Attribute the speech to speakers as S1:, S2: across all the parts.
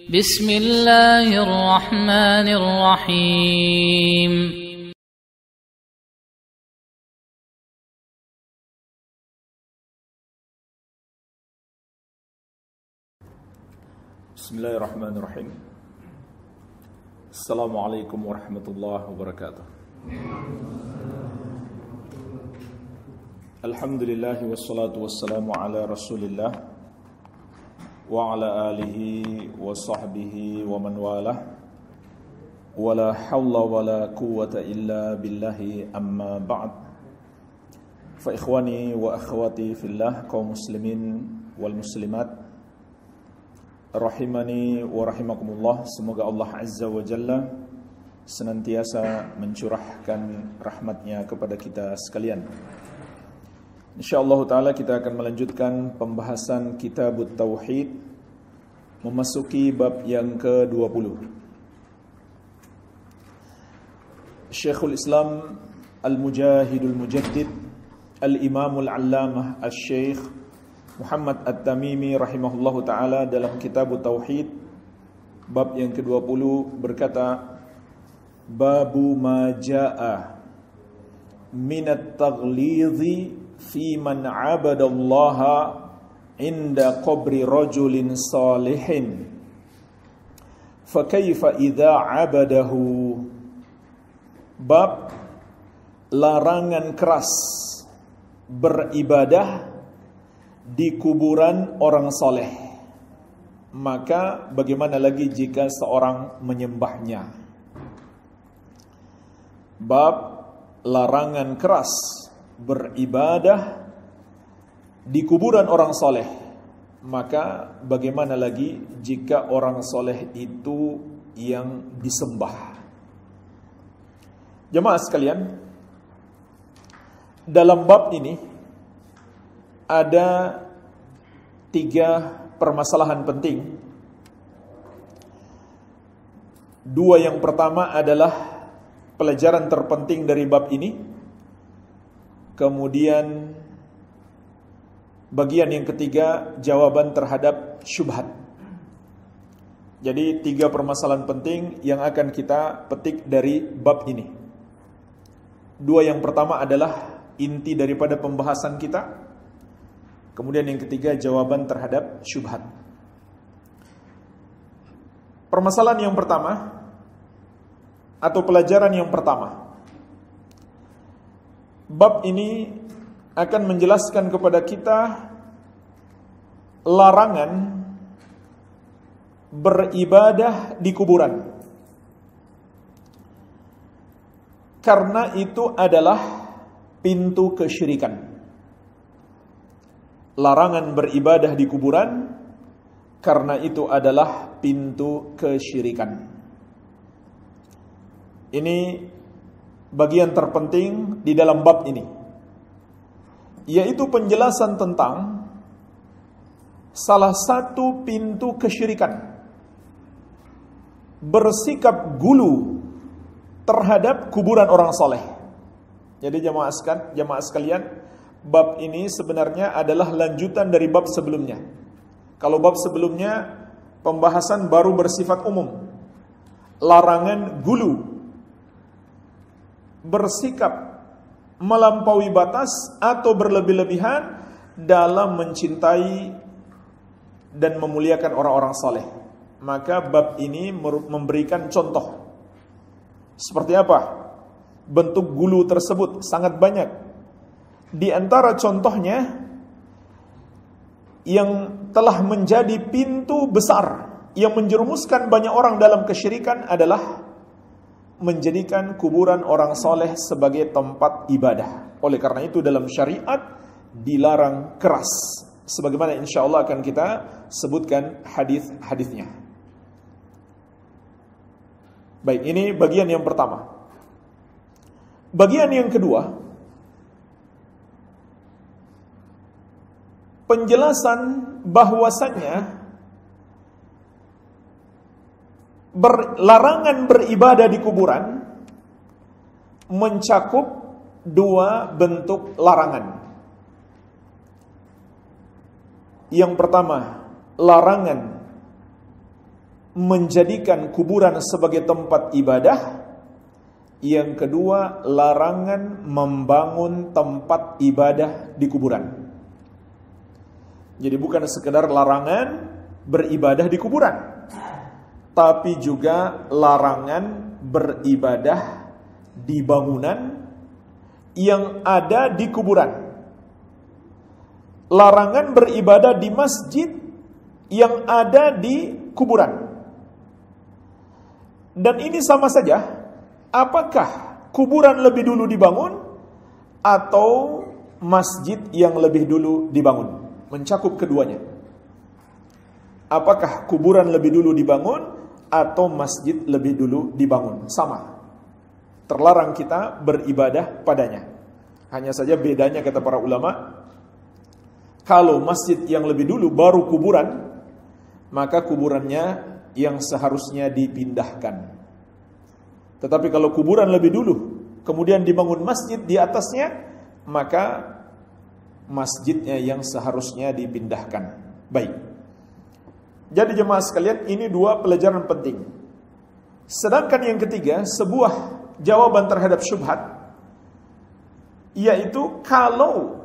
S1: بسم الله الرحمن الرحيم
S2: Bismillahirrahmanirrahim. Assalamualaikum warahmatullahi wabarakatuh. Alhamdulillah wassalatu wassalamu ala Rasulillah wa ala alihi wa sahbihi wa man walah. Wala hawla wala quwwata illa billahi, amma ba'd. Fa ikhwani wa akhwati fillah, kaum muslimin wal muslimat, rahimani wa rahimakumullah. Semoga Allah Azza wa Jalla senantiasa mencurahkan rahmatnya kepada kita sekalian. InsyaAllah ta'ala kita akan melanjutkan pembahasan Kitabut Tauhid, memasuki bab yang ke-20. Syekhul Islam Al-Mujahidul Mujaddid Al-Imamul Allamah Al-Syekh Muhammad At-Tamimi rahimahullahu ta'ala dalam Kitabut Tauhid bab yang ke-20 berkata, Babu ma ja'a minat taghlidhi fi man abadallaha inda qabri rajulin salihin fa kaifa idza abadahu. Bab larangan keras beribadah di kuburan orang soleh, maka bagaimana lagi jika seorang menyembahnya. Bab larangan keras beribadah di kuburan orang soleh, maka bagaimana lagi jika orang soleh itu yang disembah. Jemaah sekalian, dalam bab ini ada 3 permasalahan penting. 2 yang pertama adalah pelajaran terpenting dari bab ini. Kemudian bagian yang ketiga, jawaban terhadap syubhat. Jadi 3 permasalahan penting yang akan kita petik dari bab ini. 2 yang pertama adalah inti daripada pembahasan kita. Kemudian yang ketiga, jawaban terhadap syubhat. Permasalahan yang pertama atau pelajaran yang pertama, bab ini akan menjelaskan kepada kita larangan beribadah di kuburan, karena itu adalah pintu kesyirikan. Larangan beribadah di kuburan karena itu adalah pintu kesyirikan. Ini bagian terpenting di dalam bab ini, yaitu penjelasan tentang salah satu pintu kesyirikan, bersikap gulu terhadap kuburan orang soleh. Jadi jamaah sekalian, bab ini sebenarnya adalah lanjutan dari bab sebelumnya. Kalau bab sebelumnya pembahasan baru bersifat umum, larangan gulu, bersikap melampaui batas atau berlebih-lebihan dalam mencintai dan memuliakan orang-orang saleh. Maka bab ini memberikan contoh. Seperti apa bentuk gulu tersebut? Sangat banyak. Di antara contohnya yang telah menjadi pintu besar yang menjerumuskan banyak orang dalam kesyirikan adalah menjadikan kuburan orang soleh sebagai tempat ibadah. Oleh karena itu dalam syariat dilarang keras, sebagaimana insyaallah akan kita sebutkan hadis-hadisnya. Baik, ini bagian yang pertama. Bagian yang kedua, penjelasan bahwasannya larangan beribadah di kuburan mencakup 2 bentuk larangan. Yang pertama, larangan menjadikan kuburan sebagai tempat ibadah. Yang kedua, larangan membangun tempat ibadah di kuburan. Jadi bukan sekedar larangan beribadah di kuburan, tapi juga larangan beribadah di bangunan yang ada di kuburan. Larangan beribadah di masjid yang ada di kuburan. Dan ini sama saja, apakah kuburan lebih dulu dibangun atau masjid yang lebih dulu dibangun? Mencakup keduanya. Apakah kuburan lebih dulu dibangun atau masjid lebih dulu dibangun? Sama. Terlarang kita beribadah padanya. Hanya saja bedanya kata para ulama, kalau masjid yang lebih dulu baru kuburan, maka kuburannya yang seharusnya dipindahkan. Tetapi kalau kuburan lebih dulu, kemudian dibangun masjid di atasnya, maka masjidnya yang seharusnya dipindahkan. Baik. Jadi jemaah sekalian, ini dua pelajaran penting. Sedangkan yang ketiga, sebuah jawaban terhadap syubhat, yaitu kalau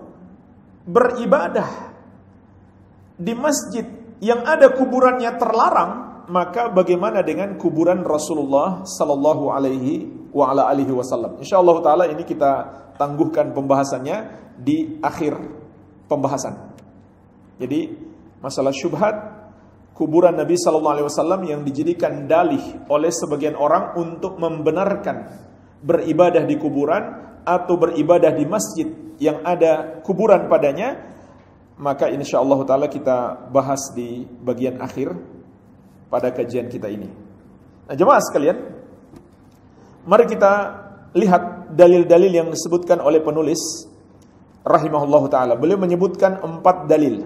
S2: beribadah di masjid yang ada kuburannya terlarang, maka bagaimana dengan kuburan Rasulullah sallallahu alaihi wasallam? Insyaallah taala ini kita tangguhkan pembahasannya di akhir pembahasan. Jadi masalah syubhat kuburan Nabi sallallahu alaihi wasallam yang dijadikan dalih oleh sebagian orang untuk membenarkan beribadah di kuburan atau beribadah di masjid yang ada kuburan padanya, maka insyaallah taala kita bahas di bagian akhir pada kajian kita ini. Nah, jemaah sekalian, mari kita lihat dalil-dalil yang disebutkan oleh penulis rahimahullahu taala. Beliau menyebutkan 4 dalil.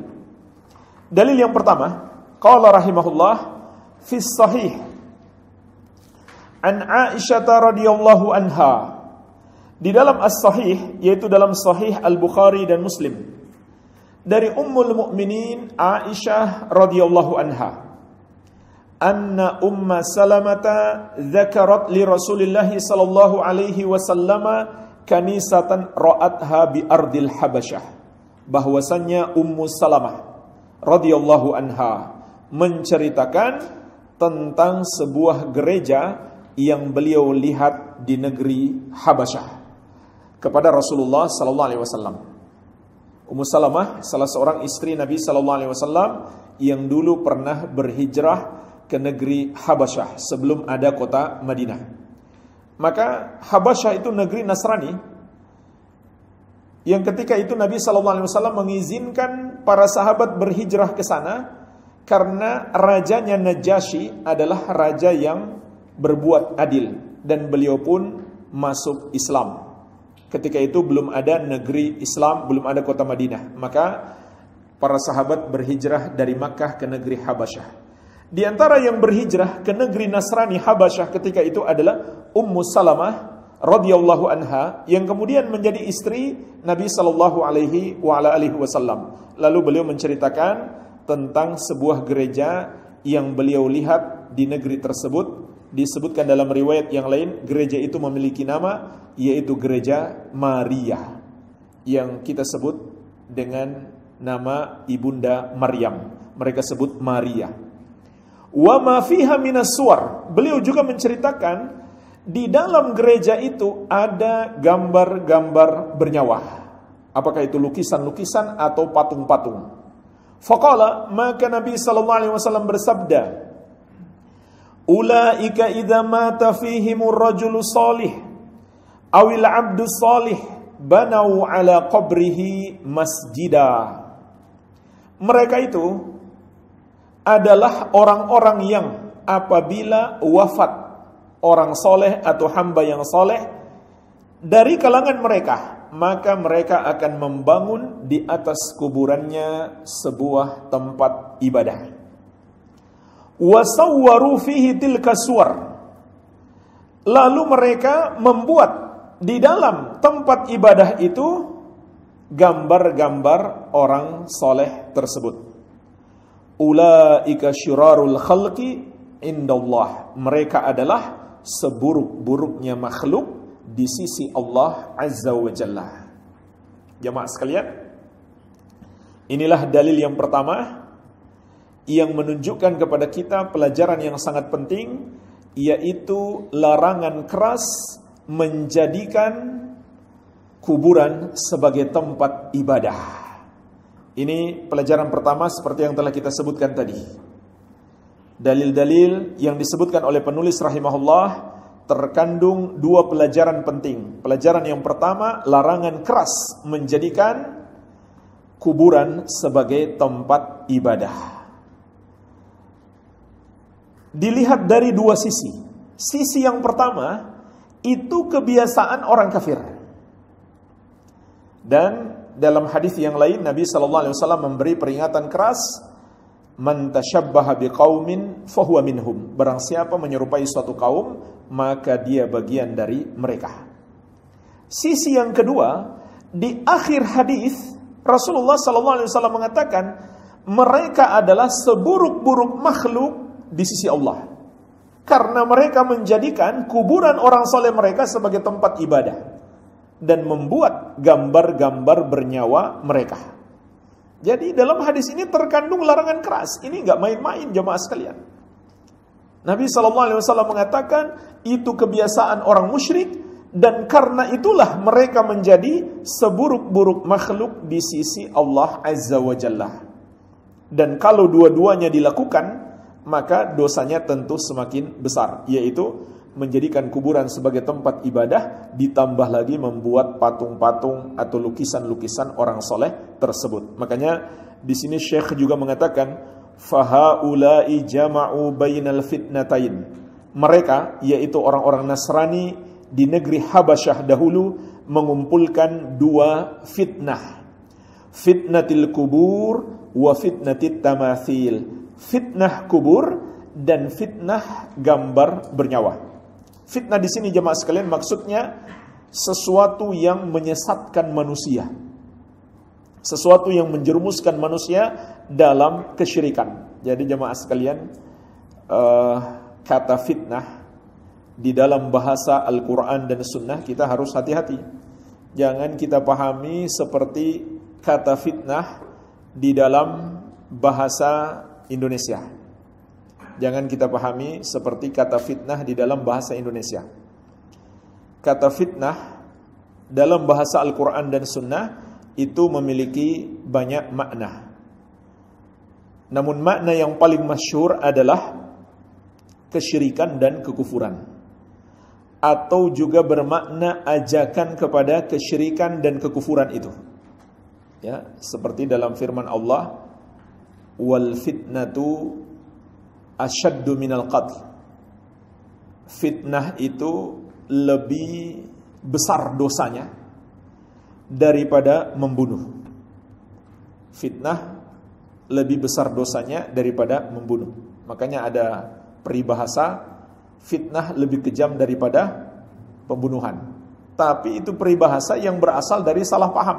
S2: Dalil yang pertama, qala rahimahullah fi sahih an Aisyah radhiyallahu anha. Di dalam as-sahih, yaitu dalam sahih Al-Bukhari dan Muslim, dari Ummul Mukminin Aisyah radhiyallahu anha, anna Umma Salamata dzakarat li Rasulillah sallallahu alaihi wasallam kanisatan ra'atha bi ardil Habasyah. Bahwasannya Ummu Salamah radhiyallahu anha menceritakan tentang sebuah gereja yang beliau lihat di negeri Habasyah kepada Rasulullah sallallahu alaihi wasallam. Ummu Salamah salah seorang istri Nabi sallallahu alaihi wasallam yang dulu pernah berhijrah ke negeri Habasyah sebelum ada kota Madinah. Maka Habasyah itu negeri Nasrani yang ketika itu Nabi SAW mengizinkan para sahabat berhijrah ke sana karena rajanya Najasyi adalah raja yang berbuat adil dan beliau pun masuk Islam. Ketika itu belum ada negeri Islam, belum ada kota Madinah. Maka para sahabat berhijrah dari Makkah ke negeri Habasyah. Di antara yang berhijrah ke negeri Nasrani Habasyah ketika itu adalah Ummu Salamah radhiyallahu anha yang kemudian menjadi istri Nabi sallallahu alaihi wasallam. Lalu beliau menceritakan tentang sebuah gereja yang beliau lihat di negeri tersebut. Disebutkan dalam riwayat yang lain, gereja itu memiliki nama, yaitu gereja Maria, yang kita sebut dengan nama Ibunda Maryam. Mereka sebut Maria. Wa ma fiha minas suwar. Beliau juga menceritakan di dalam gereja itu ada gambar-gambar bernyawa. Apakah itu lukisan-lukisan atau patung-patung? Faqala, maka Nabi sallallahu alaihi wasallam bersabda, ulaika idza mata fihimur rajulu salih awil 'abdu salih banau ala qabrihi masjida. Mereka itu adalah orang-orang yang apabila wafat orang soleh atau hamba yang soleh dari kalangan mereka, maka mereka akan membangun di atas kuburannya sebuah tempat ibadah. Wasawwaru fihi tilka suwar. Lalu mereka membuat di dalam tempat ibadah itu gambar-gambar orang soleh tersebut. Ulaika syirarul khalqi indallah, mereka adalah seburuk-buruknya makhluk di sisi Allah Azza wa Jalla. Jamaah sekalian, inilah dalil yang pertama yang menunjukkan kepada kita pelajaran yang sangat penting, yaitu larangan keras menjadikan kuburan sebagai tempat ibadah. Ini pelajaran pertama seperti yang telah kita sebutkan tadi. Dalil-dalil yang disebutkan oleh penulis rahimahullah terkandung dua pelajaran penting. Pelajaran yang pertama, larangan keras menjadikan kuburan sebagai tempat ibadah. Dilihat dari dua sisi. Sisi yang pertama, itu kebiasaan orang kafir. Dan dalam hadis yang lain Nabi SAW memberi peringatan keras, man tashabbaha biqaumin fahuwa minhum. Barang siapa menyerupai suatu kaum, maka dia bagian dari mereka. Sisi yang kedua, di akhir hadis Rasulullah SAW mengatakan mereka adalah seburuk-buruk makhluk di sisi Allah, karena mereka menjadikan kuburan orang soleh mereka sebagai tempat ibadah dan membuat gambar-gambar bernyawa mereka. Jadi dalam hadis ini terkandung larangan keras. Ini nggak main-main jemaah sekalian. Nabi SAW mengatakan itu kebiasaan orang musyrik, dan karena itulah mereka menjadi seburuk-buruk makhluk di sisi Allah Azza wa Jalla. Dan kalau dua-duanya dilakukan, maka dosanya tentu semakin besar, yaitu menjadikan kuburan sebagai tempat ibadah, ditambah lagi membuat patung-patung atau lukisan-lukisan orang soleh tersebut. Makanya di sini Syekh juga mengatakan, fahaulai jama'u bainal fitnatain. Mereka, yaitu orang-orang Nasrani di negeri Habasyah dahulu, mengumpulkan dua fitnah. Fitnatil kubur wa fitnatit tamathil. Fitnah kubur dan fitnah gambar bernyawa. Fitnah di sini jemaah sekalian maksudnya sesuatu yang menyesatkan manusia, sesuatu yang menjerumuskan manusia dalam kesyirikan. Jadi jemaah sekalian, kata fitnah di dalam bahasa Al-Quran dan Sunnah kita harus hati-hati. Jangan kita pahami seperti kata fitnah di dalam bahasa Indonesia. Jangan kita pahami seperti kata fitnah di dalam bahasa Indonesia. Kata fitnah dalam bahasa Al-Quran dan Sunnah itu memiliki banyak makna. Namun makna yang paling masyhur adalah kesyirikan dan kekufuran, atau juga bermakna ajakan kepada kesyirikan dan kekufuran itu. Ya, seperti dalam firman Allah, wal fitnatu asyaddu minal qatl. Fitnah itu lebih besar dosanya daripada membunuh. Fitnah lebih besar dosanya daripada membunuh. Makanya ada peribahasa, fitnah lebih kejam daripada pembunuhan. Tapi itu peribahasa yang berasal dari salah paham.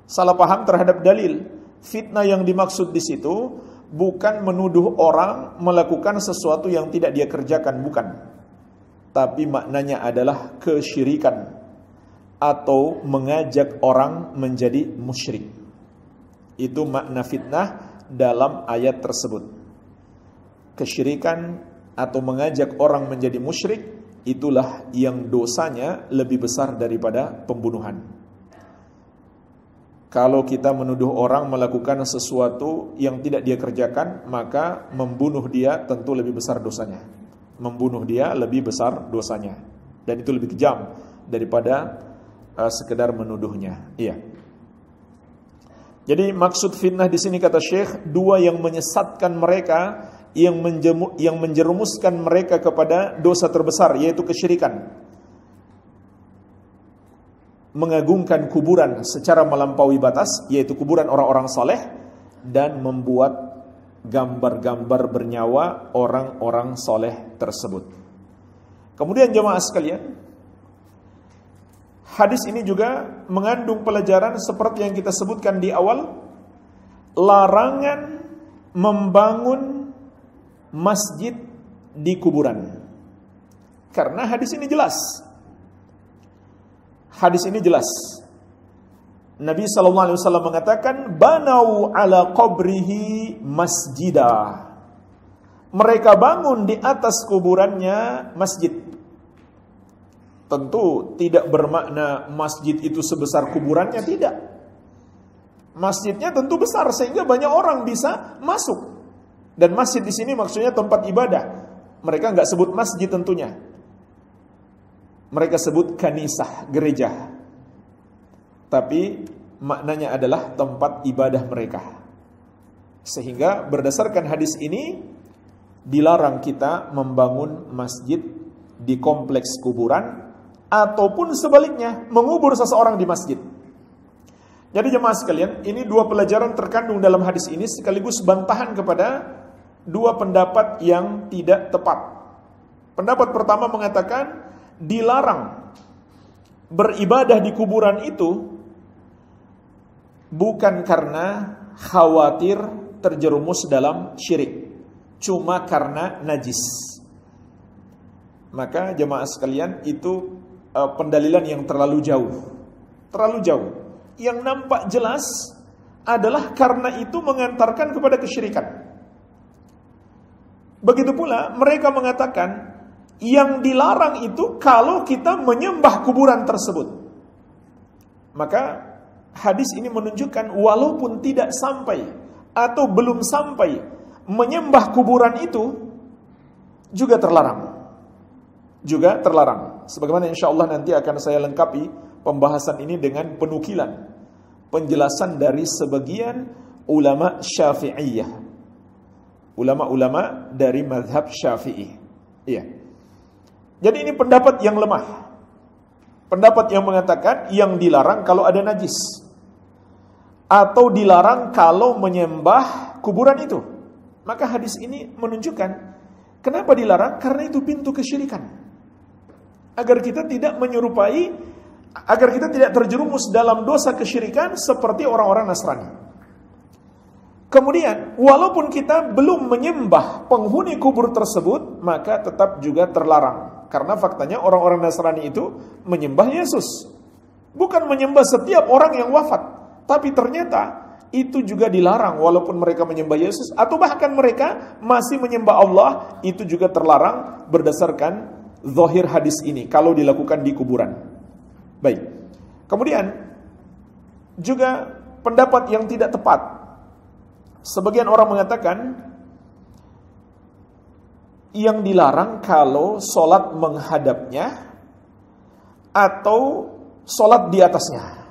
S2: Salah paham terhadap dalil. Fitnah yang dimaksud di situ bukan menuduh orang melakukan sesuatu yang tidak dia kerjakan, bukan. Tapi maknanya adalah kesyirikan atau mengajak orang menjadi musyrik. Itu makna fitnah dalam ayat tersebut. Kesyirikan atau mengajak orang menjadi musyrik, itulah yang dosanya lebih besar daripada pembunuhan. Kalau kita menuduh orang melakukan sesuatu yang tidak dia kerjakan, maka membunuh dia tentu lebih besar dosanya. Membunuh dia lebih besar dosanya. Dan itu lebih kejam daripada sekedar menuduhnya. Iya. Jadi maksud fitnah di sini kata Syekh, dua yang menyesatkan mereka, yang menjerumuskan mereka kepada dosa terbesar, yaitu kesyirikan. Mengagungkan kuburan secara melampaui batas, yaitu kuburan orang-orang saleh, dan membuat gambar-gambar bernyawa orang-orang saleh tersebut. Kemudian jemaah sekalian, hadis ini juga mengandung pelajaran seperti yang kita sebutkan di awal, larangan membangun masjid di kuburan. Karena hadis ini jelas. Hadis ini jelas. Nabi SAW mengatakan, banau ala qabrihi masjidah. Mereka bangun di atas kuburannya masjid. Tentu tidak bermakna masjid itu sebesar kuburannya, tidak. Masjidnya tentu besar sehingga banyak orang bisa masuk. Dan masjid di sini maksudnya tempat ibadah. Mereka nggak sebut masjid tentunya. Mereka sebut kanisah, gereja. Tapi maknanya adalah tempat ibadah mereka. Sehingga berdasarkan hadis ini, dilarang kita membangun masjid di kompleks kuburan, ataupun sebaliknya, mengubur seseorang di masjid. Jadi jemaah sekalian, ini dua pelajaran terkandung dalam hadis ini, sekaligus bantahan kepada dua pendapat yang tidak tepat. Pendapat pertama mengatakan, dilarang beribadah di kuburan itu bukan karena khawatir terjerumus dalam syirik, cuma karena najis. Maka jemaah sekalian, itu pendalilan yang terlalu jauh. Terlalu jauh. Yang nampak jelas adalah karena itu mengantarkan kepada kesyirikan. Begitu pula mereka mengatakan yang dilarang itu kalau kita menyembah kuburan tersebut. Maka hadis ini menunjukkan walaupun tidak sampai atau belum sampai menyembah kuburan itu juga terlarang. Juga terlarang. Sebagaimana insyaallah nanti akan saya lengkapi pembahasan ini dengan penukilan penjelasan dari sebagian ulama Syafi'iyah. Ulama-ulama dari mazhab Syafi'i. Iya. Jadi ini pendapat yang lemah. Pendapat yang mengatakan yang dilarang kalau ada najis, atau dilarang kalau menyembah kuburan itu. Maka hadis ini menunjukkan kenapa dilarang, karena itu pintu kesyirikan. Agar kita tidak menyerupai, agar kita tidak terjerumus dalam dosa kesyirikan seperti orang-orang Nasrani. Kemudian, walaupun kita belum menyembah penghuni kubur tersebut, maka tetap juga terlarang. Karena faktanya orang-orang Nasrani itu menyembah Yesus. Bukan menyembah setiap orang yang wafat. Tapi ternyata itu juga dilarang walaupun mereka menyembah Yesus. Atau bahkan mereka masih menyembah Allah, itu juga terlarang berdasarkan zahir hadis ini kalau dilakukan di kuburan. Baik. Kemudian juga pendapat yang tidak tepat. Sebagian orang mengatakan yang dilarang kalau sholat menghadapnya atau sholat di atasnya.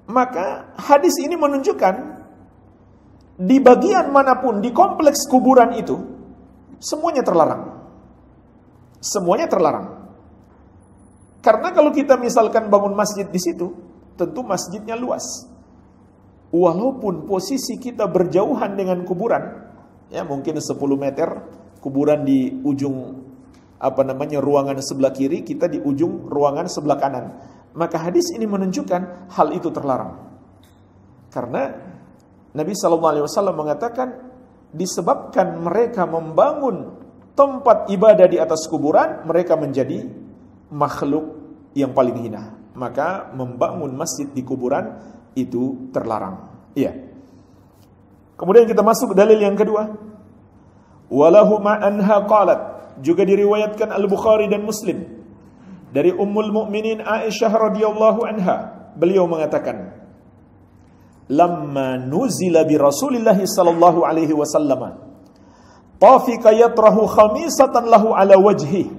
S2: Maka hadis ini menunjukkan di bagian manapun di kompleks kuburan itu semuanya terlarang. Semuanya terlarang. Karena kalau kita misalkan bangun masjid di situ, tentu masjidnya luas. Walaupun posisi kita berjauhan dengan kuburan, ya mungkin 10 meter, kuburan di ujung ruangan sebelah kiri, kita di ujung ruangan sebelah kanan. Maka hadis ini menunjukkan hal itu terlarang. Karena Nabi SAW mengatakan disebabkan mereka membangun tempat ibadah di atas kuburan, mereka menjadi makhluk yang paling hina. Maka membangun masjid di kuburan itu terlarang. Iya. Kemudian kita masuk ke dalil yang kedua. Walahu ma anha qalat, juga diriwayatkan Al-Bukhari dan Muslim dari Ummul Mukminin Aisyah radhiyallahu anha, beliau mengatakan, lamma nuzila bi Rasulillah sallallahu alaihi wasallam tafika yatrahu khamisatan lahu ala wajhi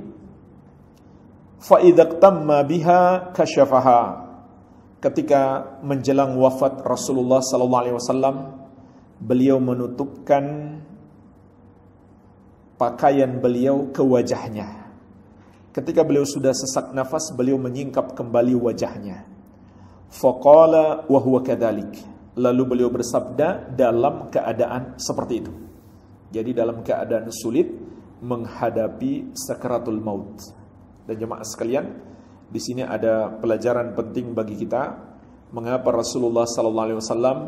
S2: fa idza tamma biha kashafaha. Ketika menjelang wafat Rasulullah sallallahu alaihi wasallam, beliau menutupkan pakaian beliau ke wajahnya. Ketika beliau sudah sesak nafas, beliau menyingkap kembali wajahnya. Faqala wa huwa kadzalik. Lalu beliau bersabda dalam keadaan seperti itu. Jadi dalam keadaan sulit menghadapi sakaratul maut. Dan jemaah sekalian, di sini ada pelajaran penting bagi kita. Mengapa Rasulullah sallallahu alaihi wasallam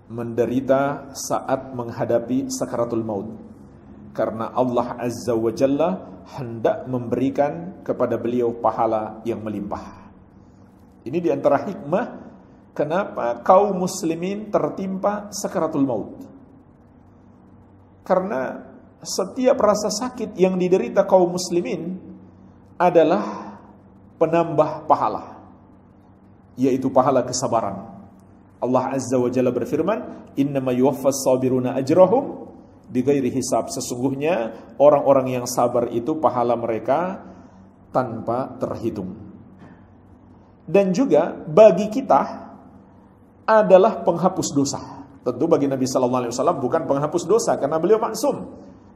S2: menderita saat menghadapi sakaratul maut, karena Allah Azza wa Jalla hendak memberikan kepada beliau pahala yang melimpah. Ini diantara hikmah kenapa kaum muslimin tertimpa sakaratul maut. Karena setiap rasa sakit yang diderita kaum muslimin adalah penambah pahala, yaitu pahala kesabaran. Allah Azza wa Jalla berfirman, "Innama yuwaffas sabiruna ajrahum bighairi hisab." Sesungguhnya orang-orang yang sabar itu pahala mereka tanpa terhitung. Dan juga bagi kita adalah penghapus dosa. Tentu bagi Nabi sallallahu alaihi wasallam bukan penghapus dosa karena beliau maksum,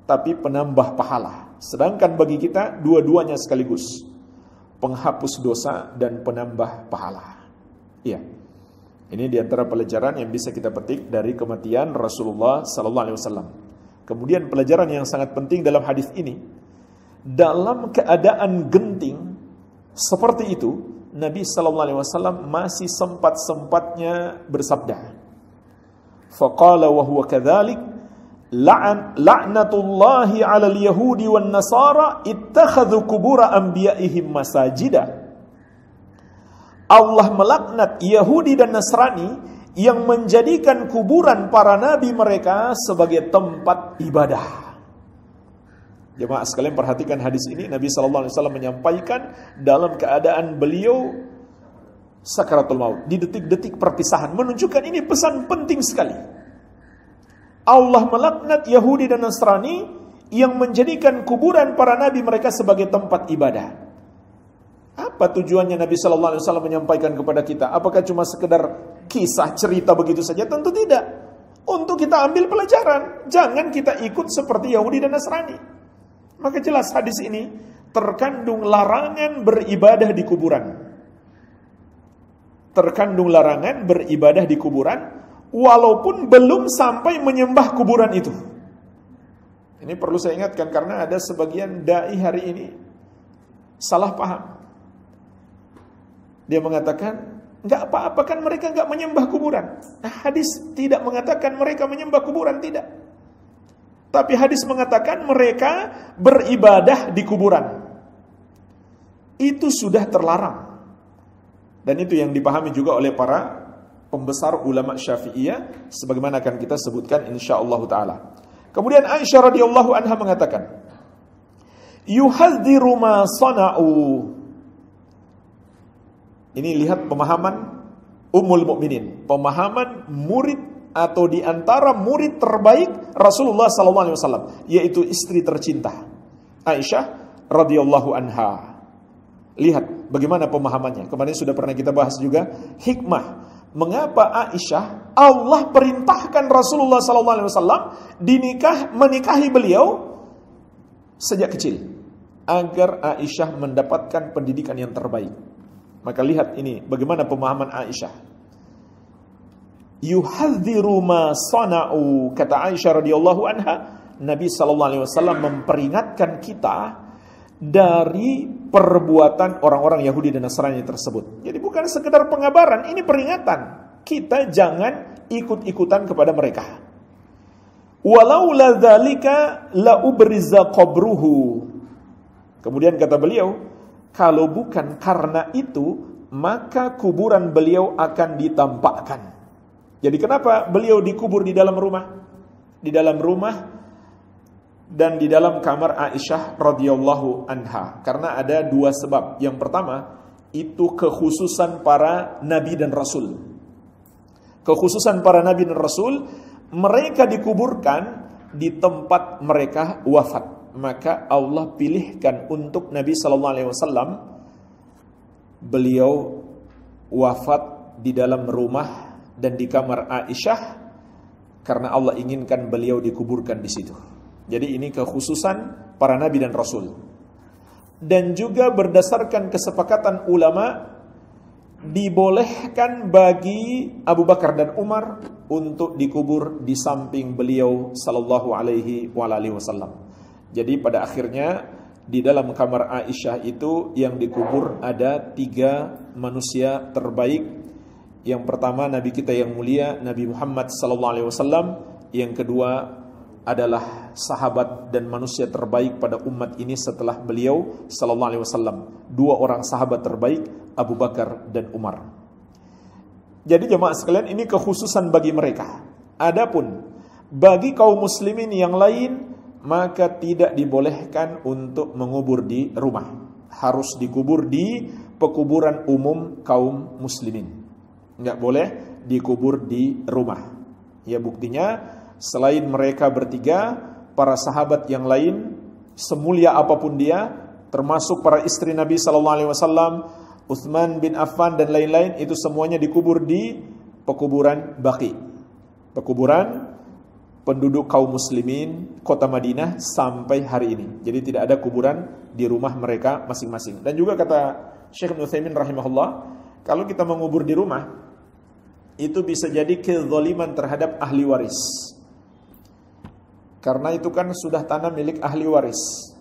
S2: tapi penambah pahala. Sedangkan bagi kita dua-duanya sekaligus, penghapus dosa dan penambah pahala. Iya. Ini diantara pelajaran yang bisa kita petik dari kematian Rasulullah sallallahu alaihi wasallam. Kemudian pelajaran yang sangat penting dalam hadis ini, dalam keadaan genting seperti itu, Nabi sallallahu alaihi wasallam masih sempat-sempatnya bersabda. Faqala wa huwa kadzalik, la'natullahi 'alal yahudi wan nasara ittakhadhu qubur anbiya'ihim masajida. Allah melaknat Yahudi dan Nasrani yang menjadikan kuburan para nabi mereka sebagai tempat ibadah. Jemaah sekalian perhatikan hadis ini. Nabi sallallahu alaihi wasallam menyampaikan dalam keadaan beliau sakaratul maut, di detik-detik perpisahan, menunjukkan ini pesan penting sekali. Allah melaknat Yahudi dan Nasrani yang menjadikan kuburan para nabi mereka sebagai tempat ibadah. Apa tujuannya Nabi sallallahu alaihi wasallam menyampaikan kepada kita? Apakah cuma sekedar kisah cerita begitu saja? Tentu tidak. Untuk kita ambil pelajaran, jangan kita ikut seperti Yahudi dan Nasrani. Maka jelas hadis ini terkandung larangan beribadah di kuburan. Terkandung larangan beribadah di kuburan walaupun belum sampai menyembah kuburan itu. Ini perlu saya ingatkan karena ada sebagian dai hari ini salah paham. Dia mengatakan, enggak apa-apa kan mereka enggak menyembah kuburan. Nah, hadis tidak mengatakan mereka menyembah kuburan, tidak. Tapi hadis mengatakan mereka beribadah di kuburan. Itu sudah terlarang. Dan itu yang dipahami juga oleh para pembesar ulama Syafi'iyah, sebagaimana akan kita sebutkan insyaallah taala. Kemudian Aisyah radhiyallahu anha mengatakan, yuhadziru ma sana'u. Ini lihat pemahaman Ummul Mukminin, pemahaman murid atau di antara murid terbaik Rasulullah sallallahu alaihi wasallam, yaitu istri tercinta Aisyah radhiyallahu anha. Lihat bagaimana pemahamannya. Kemarin sudah pernah kita bahas juga hikmah mengapa Aisyah Allah perintahkan Rasulullah sallallahu alaihi wasallam menikahi beliau sejak kecil agar Aisyah mendapatkan pendidikan yang terbaik. Maka lihat ini bagaimana pemahaman Aisyah. Yuhadziru ma sana'u, kata Aisyah radhiyallahu anha, Nabi sallallahu alaihi wasallam memperingatkan kita dari perbuatan orang-orang Yahudi dan Nasrani tersebut. Jadi bukan sekedar pengabaran, ini peringatan. Kita jangan ikut-ikutan kepada mereka. Walau la dzalika la ubriza qabruhu. Kemudian kata beliau, kalau bukan karena itu, maka kuburan beliau akan ditampakkan. Jadi kenapa beliau dikubur di dalam rumah? Di dalam rumah dan di dalam kamar Aisyah radhiyallahu anha. Karena ada dua sebab. Yang pertama, itu kekhususan para nabi dan rasul. Kekhususan para nabi dan rasul, mereka dikuburkan di tempat mereka wafat. Maka Allah pilihkan untuk Nabi sallallahu alaihi wasallam beliau wafat di dalam rumah dan di kamar Aisyah karena Allah inginkan beliau dikuburkan di situ. Jadi ini kekhususan para nabi dan rasul. Dan juga berdasarkan kesepakatan ulama dibolehkan bagi Abu Bakar dan Umar untuk dikubur di samping beliau sallallahu alaihi wasallam. Jadi pada akhirnya di dalam kamar Aisyah itu yang dikubur ada 3 manusia terbaik Yang pertama Nabi kita yang mulia, Nabi Muhammad SAW. Yang kedua adalah sahabat dan manusia terbaik pada umat ini setelah beliau SAW. Dua orang sahabat terbaik, Abu Bakar dan Umar. Jadi jemaah sekalian, ini kekhususan bagi mereka. Adapun bagi kaum muslimin yang lain, maka tidak dibolehkan untuk mengubur di rumah. Harus dikubur di pekuburan umum kaum muslimin. Enggak boleh dikubur di rumah. Ya, buktinya selain mereka bertiga, para sahabat yang lain, semulia apapun dia, termasuk para istri Nabi SAW, Utsman bin Affan dan lain-lain, itu semuanya dikubur di pekuburan Baqi, pekuburan penduduk kaum muslimin kota Madinah sampai hari ini. Jadi tidak ada kuburan di rumah mereka masing-masing. Dan juga kata Syekh Ibnu Utsaimin rahimahullah, kalau kita mengubur di rumah, itu bisa jadi kezaliman terhadap ahli waris. Karena itu kan sudah tanah milik ahli waris.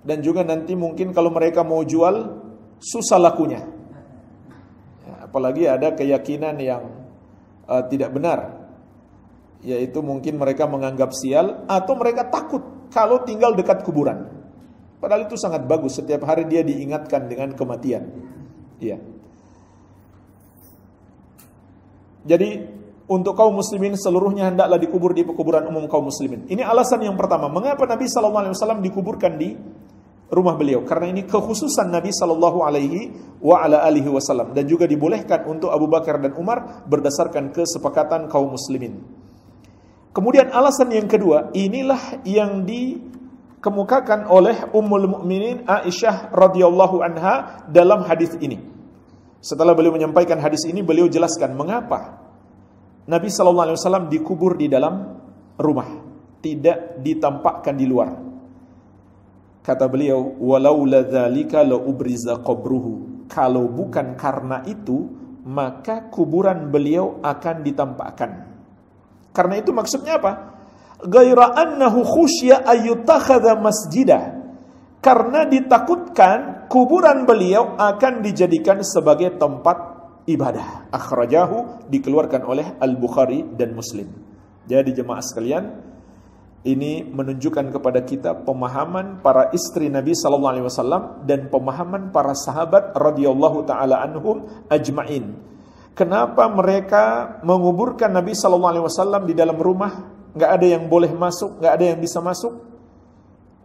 S2: Dan juga nanti mungkin kalau mereka mau jual, susah lakunya. Ya, apalagi ada keyakinan yang tidak benar, yaitu mungkin mereka menganggap sial atau mereka takut kalau tinggal dekat kuburan. Padahal itu sangat bagus, setiap hari dia diingatkan dengan kematian. Iya. Jadi untuk kaum muslimin seluruhnya hendaklah dikubur di pekuburan umum kaum muslimin. Ini alasan yang pertama, mengapa Nabi SAW dikuburkan di rumah beliau. Karena ini kekhususan Nabi SAW. Dan juga dibolehkan untuk Abu Bakar dan Umar berdasarkan kesepakatan kaum muslimin. Kemudian alasan yang kedua, inilah yang dikemukakan oleh Ummul Mukminin Aisyah radhiyallahu anha dalam hadis ini. Setelah beliau menyampaikan hadis ini, beliau jelaskan mengapa Nabi SAW dikubur di dalam rumah, tidak ditampakkan di luar. Kata beliau, walaula dzalika la ubriza qabruhu. Kalau bukan karena itu, maka kuburan beliau akan ditampakkan. Karena itu maksudnya apa? Ghaira annahu khusyya ayyutakhadha masjidah. Karena ditakutkan kuburan beliau akan dijadikan sebagai tempat ibadah. Akhrajahu, dikeluarkan oleh Al-Bukhari dan Muslim. Jadi jemaah sekalian, ini menunjukkan kepada kita pemahaman para istri Nabi SAW dan pemahaman para sahabat radhiyallahu taala anhum ajma'in. Kenapa mereka menguburkan Nabi SAW di dalam rumah? Nggak ada yang boleh masuk, nggak ada yang bisa masuk.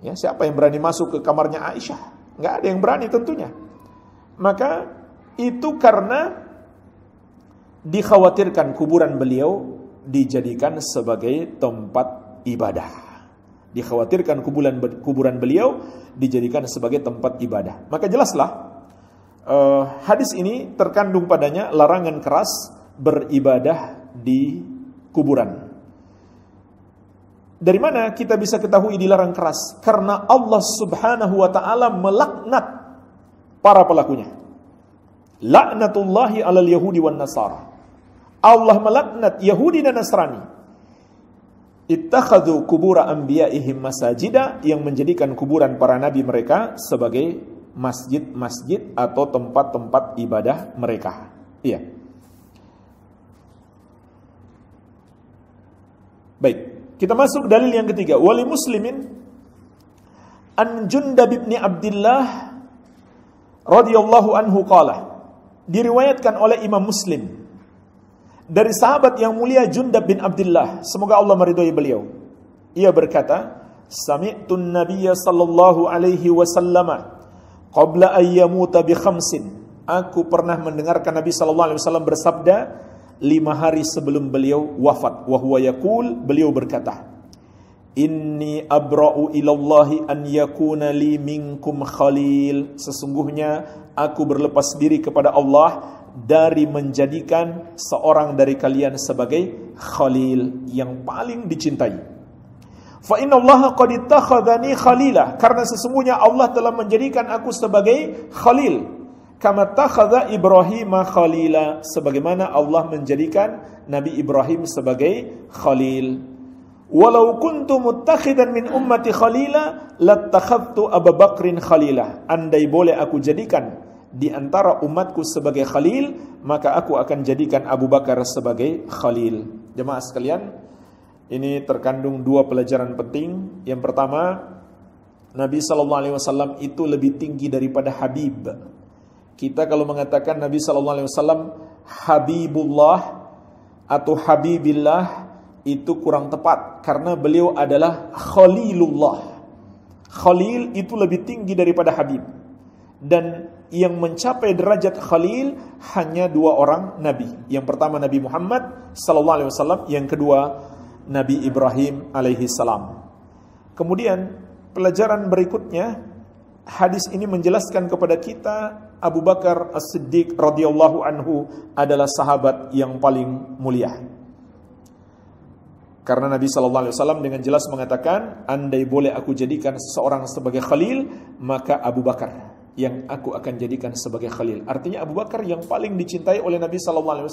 S2: Ya, siapa yang berani masuk ke kamarnya Aisyah? Nggak ada yang berani tentunya. Maka itu karena dikhawatirkan kuburan beliau dijadikan sebagai tempat ibadah. Dikhawatirkan kuburan beliau dijadikan sebagai tempat ibadah. Maka jelaslah hadis ini terkandung padanya larangan keras beribadah di kuburan. Dari mana kita bisa ketahui dilarang keras? Karena Allah Subhanahu wa taala melaknat para pelakunya. Laknatullahi 'alal yahudi wan nasara. Allah melaknat Yahudi dan Nasrani. Ittakhadhu kubura anbiya'ihim masajida, yang menjadikan kuburan para nabi mereka sebagai masjid-masjid atau tempat-tempat ibadah mereka. Iya. Baik, kita masuk dalil yang ketiga. Wali muslimin an Jundab bin Abdullah radhiyallahu anhu qala. Diriwayatkan oleh Imam Muslim dari sahabat yang mulia Jundab bin Abdullah, semoga Allah meridhai beliau. Ia berkata, sami'tun nabiyya sallallahu alaihi wasallam qabla an yamuta bi khamsin. Aku pernah mendengarkan Nabi sallallahu alaihi wasallam bersabda 5 hari sebelum beliau wafat. Wa huwa yaqul, beliau berkata, inni abra'u ilallahi an yakuna li minkum khalil. Sesungguhnya aku berlepas diri kepada Allah dari menjadikan seorang dari kalian sebagai khalil, yang paling dicintai. Fa inna Allah qad ittakhadhani khalila, karena sesungguhnya Allah telah menjadikan aku sebagai khalil. Kama takhadha Ibrahim khalila, sebagaimana Allah menjadikan Nabi Ibrahim sebagai khalil. Walau kuntu muttakhidan min ummati khalila lattakhadtu Abu Bakrin khalila. Andai boleh aku jadikan di antara umatku sebagai khalil, maka aku akan jadikan Abu Bakar sebagai khalil. Jemaah sekalian, ini terkandung dua pelajaran penting. Yang pertama, Nabi SAW itu lebih tinggi daripada Habib. Kita kalau mengatakan Nabi SAW Habibullah atau Habibillah, itu kurang tepat, karena beliau adalah Khalilullah. Khalil itu lebih tinggi daripada Habib. Dan yang mencapai derajat Khalil hanya dua orang Nabi. Yang pertama Nabi Muhammad SAW, yang kedua Nabi Ibrahim alaihi salam. Kemudian pelajaran berikutnya, hadis ini menjelaskan kepada kita Abu Bakar As-Siddiq radhiyallahu anhu adalah sahabat yang paling mulia. Karena Nabi SAW dengan jelas mengatakan, andai boleh aku jadikan seseorang sebagai khalil, maka Abu Bakar yang aku akan jadikan sebagai khalil. Artinya Abu Bakar yang paling dicintai oleh Nabi SAW,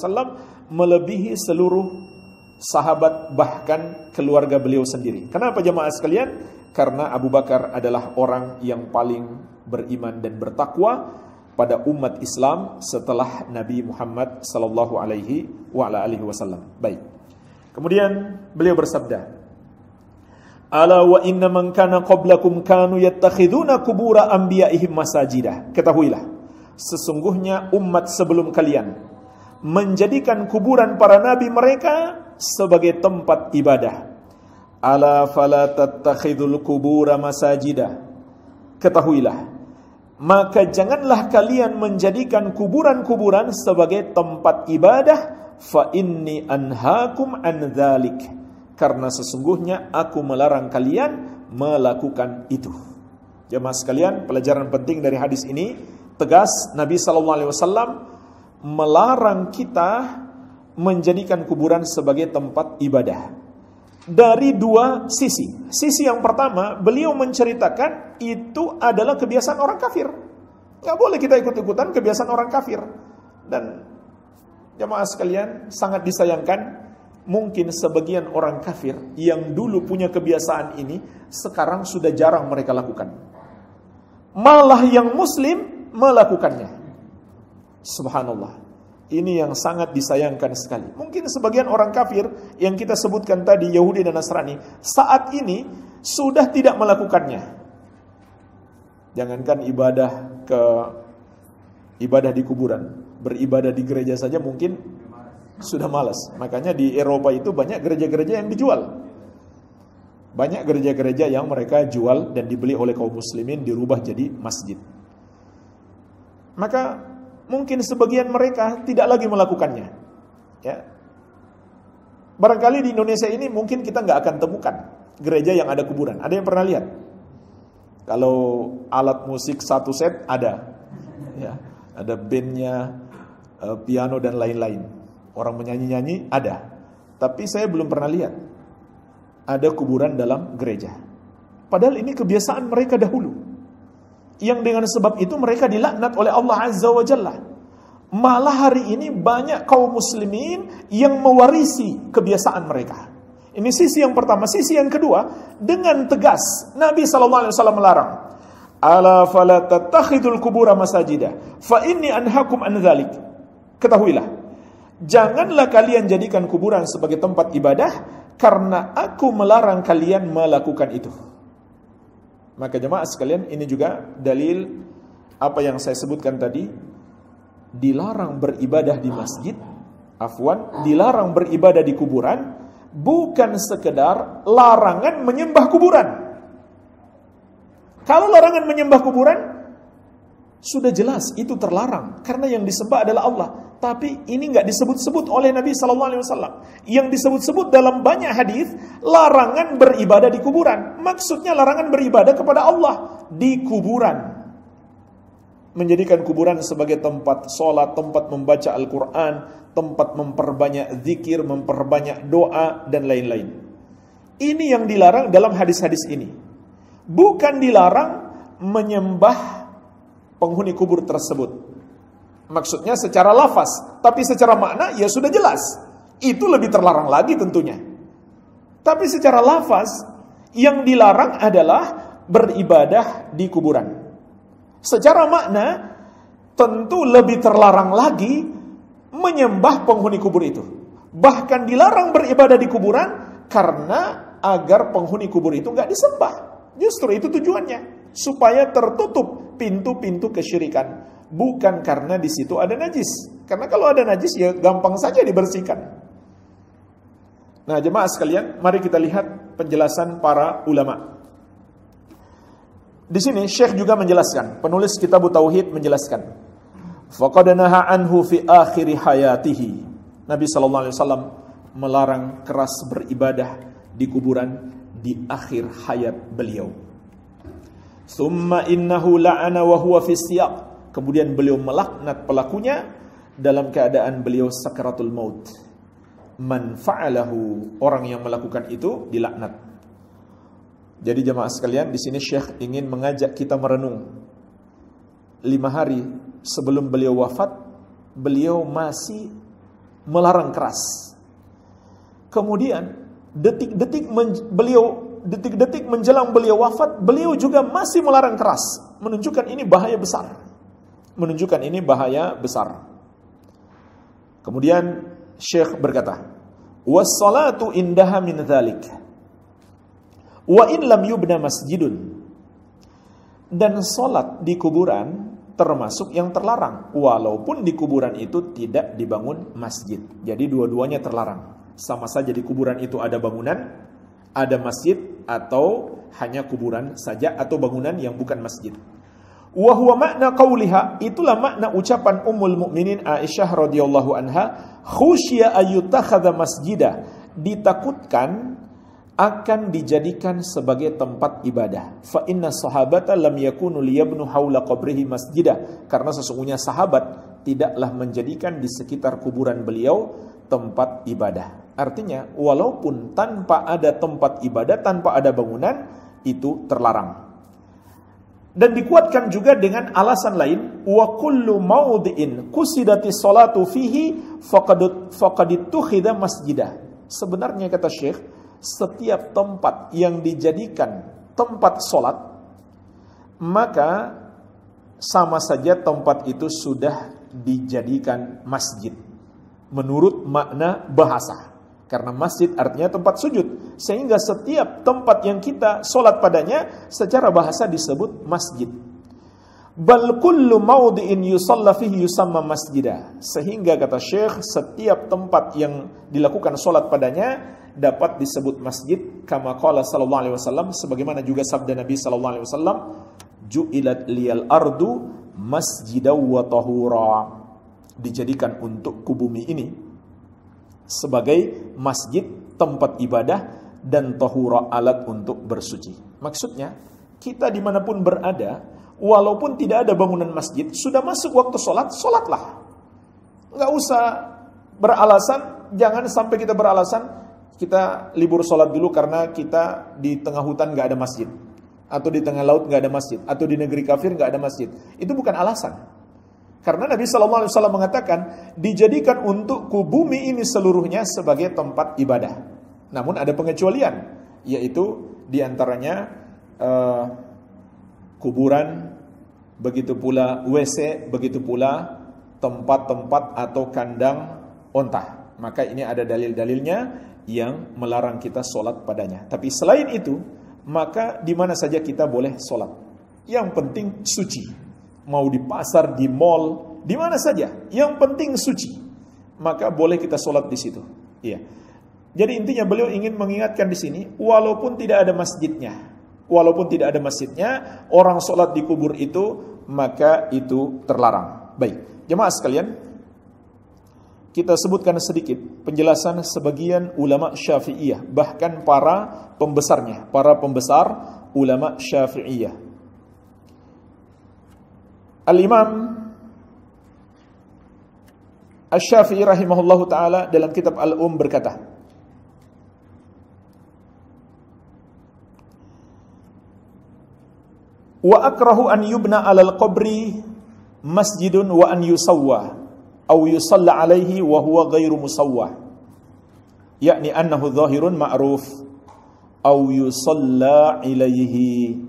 S2: melebihi seluruh sahabat, bahkan keluarga beliau sendiri. Kenapa jemaah sekalian? Karena Abu Bakar adalah orang yang paling beriman dan bertakwa pada umat Islam setelah Nabi Muhammad SAW. Baik. Kemudian beliau bersabda, ala wa inna man kana qablakum kanu yattakhiduna kubura anbiya'ihim masajidah. Ketahuilah, sesungguhnya umat sebelum kalian menjadikan kuburan para nabi mereka sebagai tempat ibadah. Ala fala tattakhidul kubura masajidah. Ketahuilah, maka janganlah kalian menjadikan kuburan-kuburan sebagai tempat ibadah. Fa inni anhaakum an dzalik, karena sesungguhnya aku melarang kalian melakukan itu. Jemaah sekalian, pelajaran penting dari hadis ini, tegas Nabi SAW melarang kita menjadikan kuburan sebagai tempat ibadah dari dua sisi. Sisi yang pertama, beliau menceritakan itu adalah kebiasaan orang kafir. Nggak boleh kita ikut-ikutan kebiasaan orang kafir. Dan jemaah sekalian, sangat disayangkan, mungkin sebagian orang kafir yang dulu punya kebiasaan ini, sekarang sudah jarang mereka lakukan. Malah yang muslim melakukannya. Subhanallah. Ini yang sangat disayangkan sekali. Mungkin sebagian orang kafir yang kita sebutkan tadi, Yahudi dan Nasrani, saat ini sudah tidak melakukannya. Jangankan ibadah di kuburan, beribadah di gereja saja mungkin sudah malas. Makanya di Eropa itu banyak gereja-gereja yang dijual. Banyak gereja-gereja yang mereka jual dan dibeli oleh kaum muslimin, dirubah jadi masjid. Maka mungkin sebagian mereka tidak lagi melakukannya. Ya. Barangkali di Indonesia ini mungkin kita nggak akan temukan gereja yang ada kuburan. Ada yang pernah lihat? Kalau alat musik satu set ada, ya, ada bandnya, piano dan lain-lain. Orang menyanyi-nyanyi ada. Tapi saya belum pernah lihat ada kuburan dalam gereja. Padahal ini kebiasaan mereka dahulu, yang dengan sebab itu mereka dilaknat oleh Allah Azza wa Jalla. Malah hari ini banyak kaum muslimin yang mewarisi kebiasaan mereka. Ini sisi yang pertama. Sisi yang kedua, dengan tegas Nabi SAW melarang, ala fala tattakhidul kubura masajida fa inni anhaakum an dzalik. Ketahuilah, janganlah kalian jadikan kuburan sebagai tempat ibadah, karena aku melarang kalian melakukan itu. Maka jemaah sekalian, ini juga dalil apa yang saya sebutkan tadi. Dilarang beribadah di masjid, dilarang beribadah di kuburan, bukan sekedar larangan menyembah kuburan. Kalau larangan menyembah kuburan, sudah jelas itu terlarang, karena yang disembah adalah Allah. Tapi ini nggak disebut-sebut oleh Nabi SAW. Yang disebut-sebut dalam banyak hadis, larangan beribadah di kuburan. Maksudnya larangan beribadah kepada Allah di kuburan. Menjadikan kuburan sebagai tempat sholat, tempat membaca Al-Quran, tempat memperbanyak zikir, memperbanyak doa, dan lain-lain. Ini yang dilarang dalam hadis-hadis ini. Bukan dilarang menyembah penghuni kubur tersebut. Maksudnya secara lafaz, tapi secara makna ya sudah jelas. Itu lebih terlarang lagi tentunya. Tapi secara lafaz, yang dilarang adalah beribadah di kuburan. Secara makna, tentu lebih terlarang lagi menyembah penghuni kubur itu. Bahkan dilarang beribadah di kuburan karena agar penghuni kubur itu nggak disembah. Justru itu tujuannya, supaya tertutup pintu-pintu kesyirikan. Bukan karena di situ ada najis. Karena kalau ada najis ya gampang saja dibersihkan. Nah, jemaah sekalian, mari kita lihat penjelasan para ulama. Di sini Syekh juga menjelaskan, penulis kitab Tauhid menjelaskan, faqad naha anhu fi akhir hayatihi. Nabi SAW melarang keras beribadah di kuburan di akhir hayat beliau. Thumma innahu la'ana wa huwa fi siyaq. Kemudian beliau melaknat pelakunya dalam keadaan beliau sakaratul maut. Man fa'alahu, orang yang melakukan itu dilaknat. Jadi jemaah sekalian, di sini Syekh ingin mengajak kita merenung. 5 hari sebelum beliau wafat, beliau masih melarang keras. Kemudian detik-detik menjelang beliau wafat, beliau juga masih melarang keras. Menunjukkan ini bahaya besar. Kemudian Syekh berkata, was-salatu indaha min dzalik. Wa in lam yubna masjidun. Dan salat di kuburan termasuk yang terlarang, walaupun di kuburan itu tidak dibangun masjid. Jadi dua-duanya terlarang. Sama saja di kuburan itu ada bangunan, ada masjid, atau hanya kuburan saja, atau bangunan yang bukan masjid. Wa huwa makna qauliha, itulah makna ucapan Ummul Mukminin Aisyah radhiyallahu anha, khusya ayyutakhadha masjida, ditakutkan akan dijadikan sebagai tempat ibadah. Fa inna sahabata lam yakunu liyabnu haula qabrihi masjidah, karena sesungguhnya sahabat tidaklah menjadikan di sekitar kuburan beliau tempat ibadah. Artinya walaupun tanpa ada tempat ibadah, tanpa ada bangunan, itu terlarang. Dan dikuatkan juga dengan alasan lain, wa kullu mawdi'in qusidati sholatu fihi faqad ittukhidha masjidah. Sebenarnya kata Syekh, setiap tempat yang dijadikan tempat sholat, maka sama saja tempat itu sudah dijadikan masjid menurut makna bahasa. Karena masjid artinya tempat sujud, sehingga setiap tempat yang kita sholat padanya secara bahasa disebut masjid. Bal kullu mawdi'in yusalla fihi yusamma masjidah. Sehingga kata Syekh, setiap tempat yang dilakukan sholat padanya dapat disebut masjid, kama qala sallallahu alaihi wasallam, sebagaimana juga sabda Nabi sallallahu alaihi wasallam, ju'ilat liyal ardu masjidaw wa tahura, dijadikan untukku bumi ini sebagai masjid, tempat ibadah, dan tahura, alat untuk bersuci. Maksudnya, kita dimanapun berada, walaupun tidak ada bangunan masjid, sudah masuk waktu sholat, sholatlah. Nggak usah beralasan, jangan sampai kita beralasan kita libur sholat dulu karena kita di tengah hutan nggak ada masjid, atau di tengah laut nggak ada masjid, atau di negeri kafir nggak ada masjid. Itu bukan alasan. Karena Nabi SAW mengatakan, dijadikan untukku bumi ini seluruhnya sebagai tempat ibadah. Namun ada pengecualian, yaitu diantaranya kuburan, begitu pula WC, begitu pula tempat-tempat atau kandang onta. Maka ini ada dalil-dalilnya yang melarang kita sholat padanya. Tapi selain itu, maka di mana saja kita boleh sholat. Yang penting suci. Mau di pasar, di mall, di mana saja, yang penting suci, maka boleh kita sholat di situ. Iya. Jadi intinya beliau ingin mengingatkan di sini, walaupun tidak ada masjidnya, orang sholat di kubur itu, maka itu terlarang. Baik, jemaah sekalian, kita sebutkan sedikit penjelasan sebagian ulama Syafi'iyah, bahkan para pembesar ulama Syafi'iyah. Al-Imam Asy-Syafi'i rahimahullahu ta'ala dalam kitab Al-Um berkata, wa akrahu an yubna alal qabri masjidun wa an yusawwa aw yusalla alaihi wa huwa ghairu musawwa, yakni annahu dhahirun ma'ruf aw yusalla ilaihi.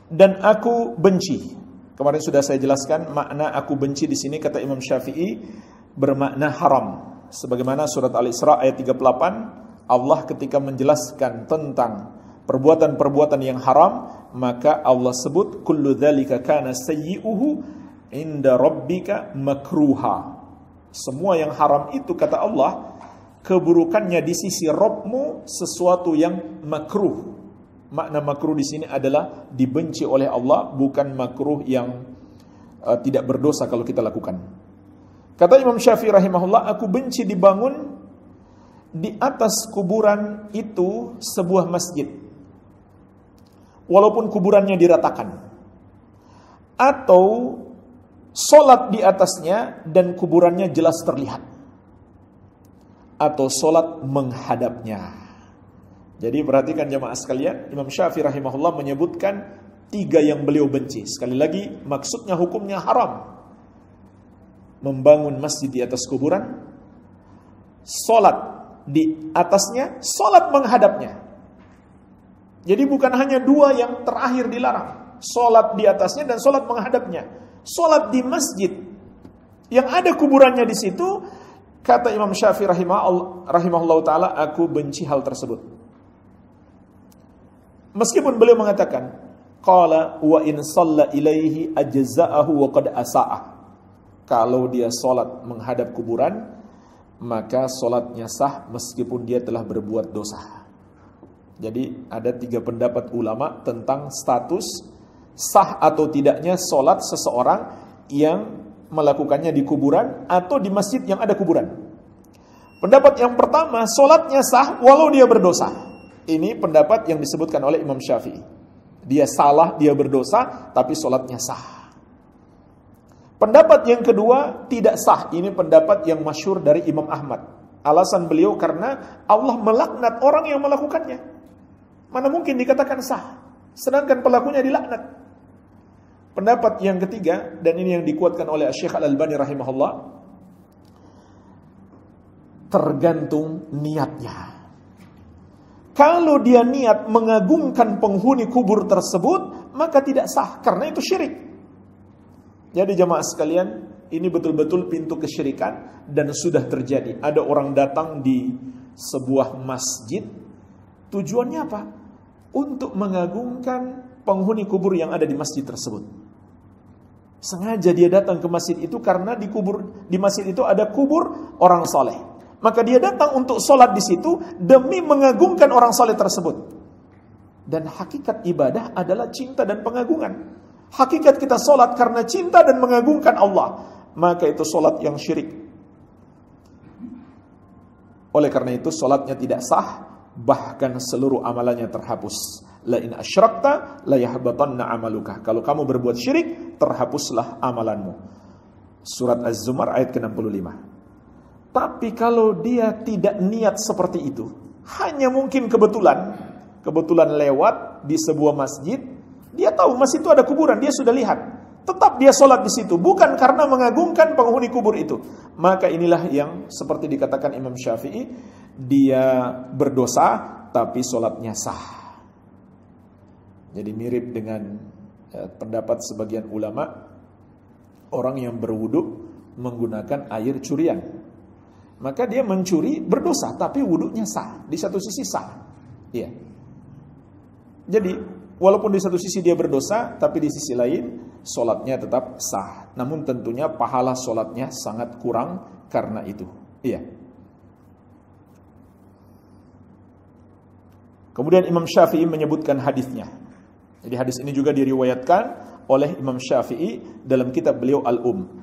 S2: Dan aku benci Kemarin sudah saya jelaskan makna aku benci di sini kata Imam Syafi'i bermakna haram. Sebagaimana surat Al-Isra ayat 38, Allah ketika menjelaskan tentang perbuatan-perbuatan yang haram, maka Allah sebut kullu dzalika kana sayyi'uhu inda rabbika makruha. Semua yang haram itu kata Allah, keburukannya di sisi Rabbmu sesuatu yang makruh. Makna makruh di sini adalah dibenci oleh Allah, bukan makruh yang tidak berdosa kalau kita lakukan. Kata Imam Syafi'i rahimahullah, aku benci dibangun di atas kuburan itu sebuah masjid, walaupun kuburannya diratakan, atau solat di atasnya dan kuburannya jelas terlihat, atau solat menghadapnya. Jadi perhatikan jemaah sekalian, Imam Syafi'i rahimahullah menyebutkan 3 yang beliau benci. Sekali lagi, maksudnya hukumnya haram. Membangun masjid di atas kuburan, solat di atasnya, solat menghadapnya. Jadi bukan hanya 2 yang terakhir dilarang, solat di atasnya dan solat menghadapnya. Solat di masjid yang ada kuburannya di situ, kata Imam Syafi'i rahimahullah ta'ala, aku benci hal tersebut. Meskipun beliau mengatakan, qala wa in shalla ilaihi ajza'ahu wa qad asa'ah. Kalau dia solat menghadap kuburan, maka solatnya sah meskipun dia telah berbuat dosa. Jadi ada 3 pendapat ulama tentang status sah atau tidaknya solat seseorang yang melakukannya di kuburan atau di masjid yang ada kuburan. Pendapat yang pertama, solatnya sah walau dia berdosa. Ini pendapat yang disebutkan oleh Imam Syafi'i. Dia salah, dia berdosa, tapi solatnya sah. Pendapat yang kedua, tidak sah. Ini pendapat yang masyhur dari Imam Ahmad. Alasan beliau karena Allah melaknat orang yang melakukannya. Mana mungkin dikatakan sah, sedangkan pelakunya dilaknat. Pendapat yang ketiga, dan ini yang dikuatkan oleh Syekh Al-Albani rahimahullah, tergantung niatnya. Kalau dia niat mengagungkan penghuni kubur tersebut, maka tidak sah, karena itu syirik. Jadi jemaah sekalian, ini betul-betul pintu kesyirikan dan sudah terjadi. Ada orang datang di sebuah masjid, tujuannya apa? Untuk mengagungkan penghuni kubur yang ada di masjid tersebut. Sengaja dia datang ke masjid itu karena di masjid itu ada kubur orang soleh. Maka dia datang untuk sholat di situ demi mengagungkan orang soleh tersebut. Dan hakikat ibadah adalah cinta dan pengagungan. Hakikat kita sholat karena cinta dan mengagungkan Allah, maka itu sholat yang syirik. Oleh karena itu sholatnya tidak sah, bahkan seluruh amalannya terhapus. La in asyrakta la yahbatanna amaluka. Kalau kamu berbuat syirik, terhapuslah amalanmu. Surat Az-Zumar ayat ke-65. Tapi kalau dia tidak niat seperti itu, hanya mungkin kebetulan lewat di sebuah masjid, dia tahu masjid itu ada kuburan, dia sudah lihat, tetap dia sholat di situ, bukan karena mengagungkan penghuni kubur itu, maka inilah yang seperti dikatakan Imam Syafi'i, dia berdosa tapi sholatnya sah. Jadi mirip dengan pendapat sebagian ulama, orang yang berwudu menggunakan air curian, maka dia mencuri berdosa, tapi wudunya sah. Di satu sisi sah. Iya. Jadi, walaupun di satu sisi dia berdosa, tapi di sisi lain, sholatnya tetap sah. Namun tentunya pahala sholatnya sangat kurang karena itu. Iya. Kemudian Imam Syafi'i menyebutkan hadisnya. Jadi hadis ini juga diriwayatkan oleh Imam Syafi'i dalam kitab beliau Al-Um.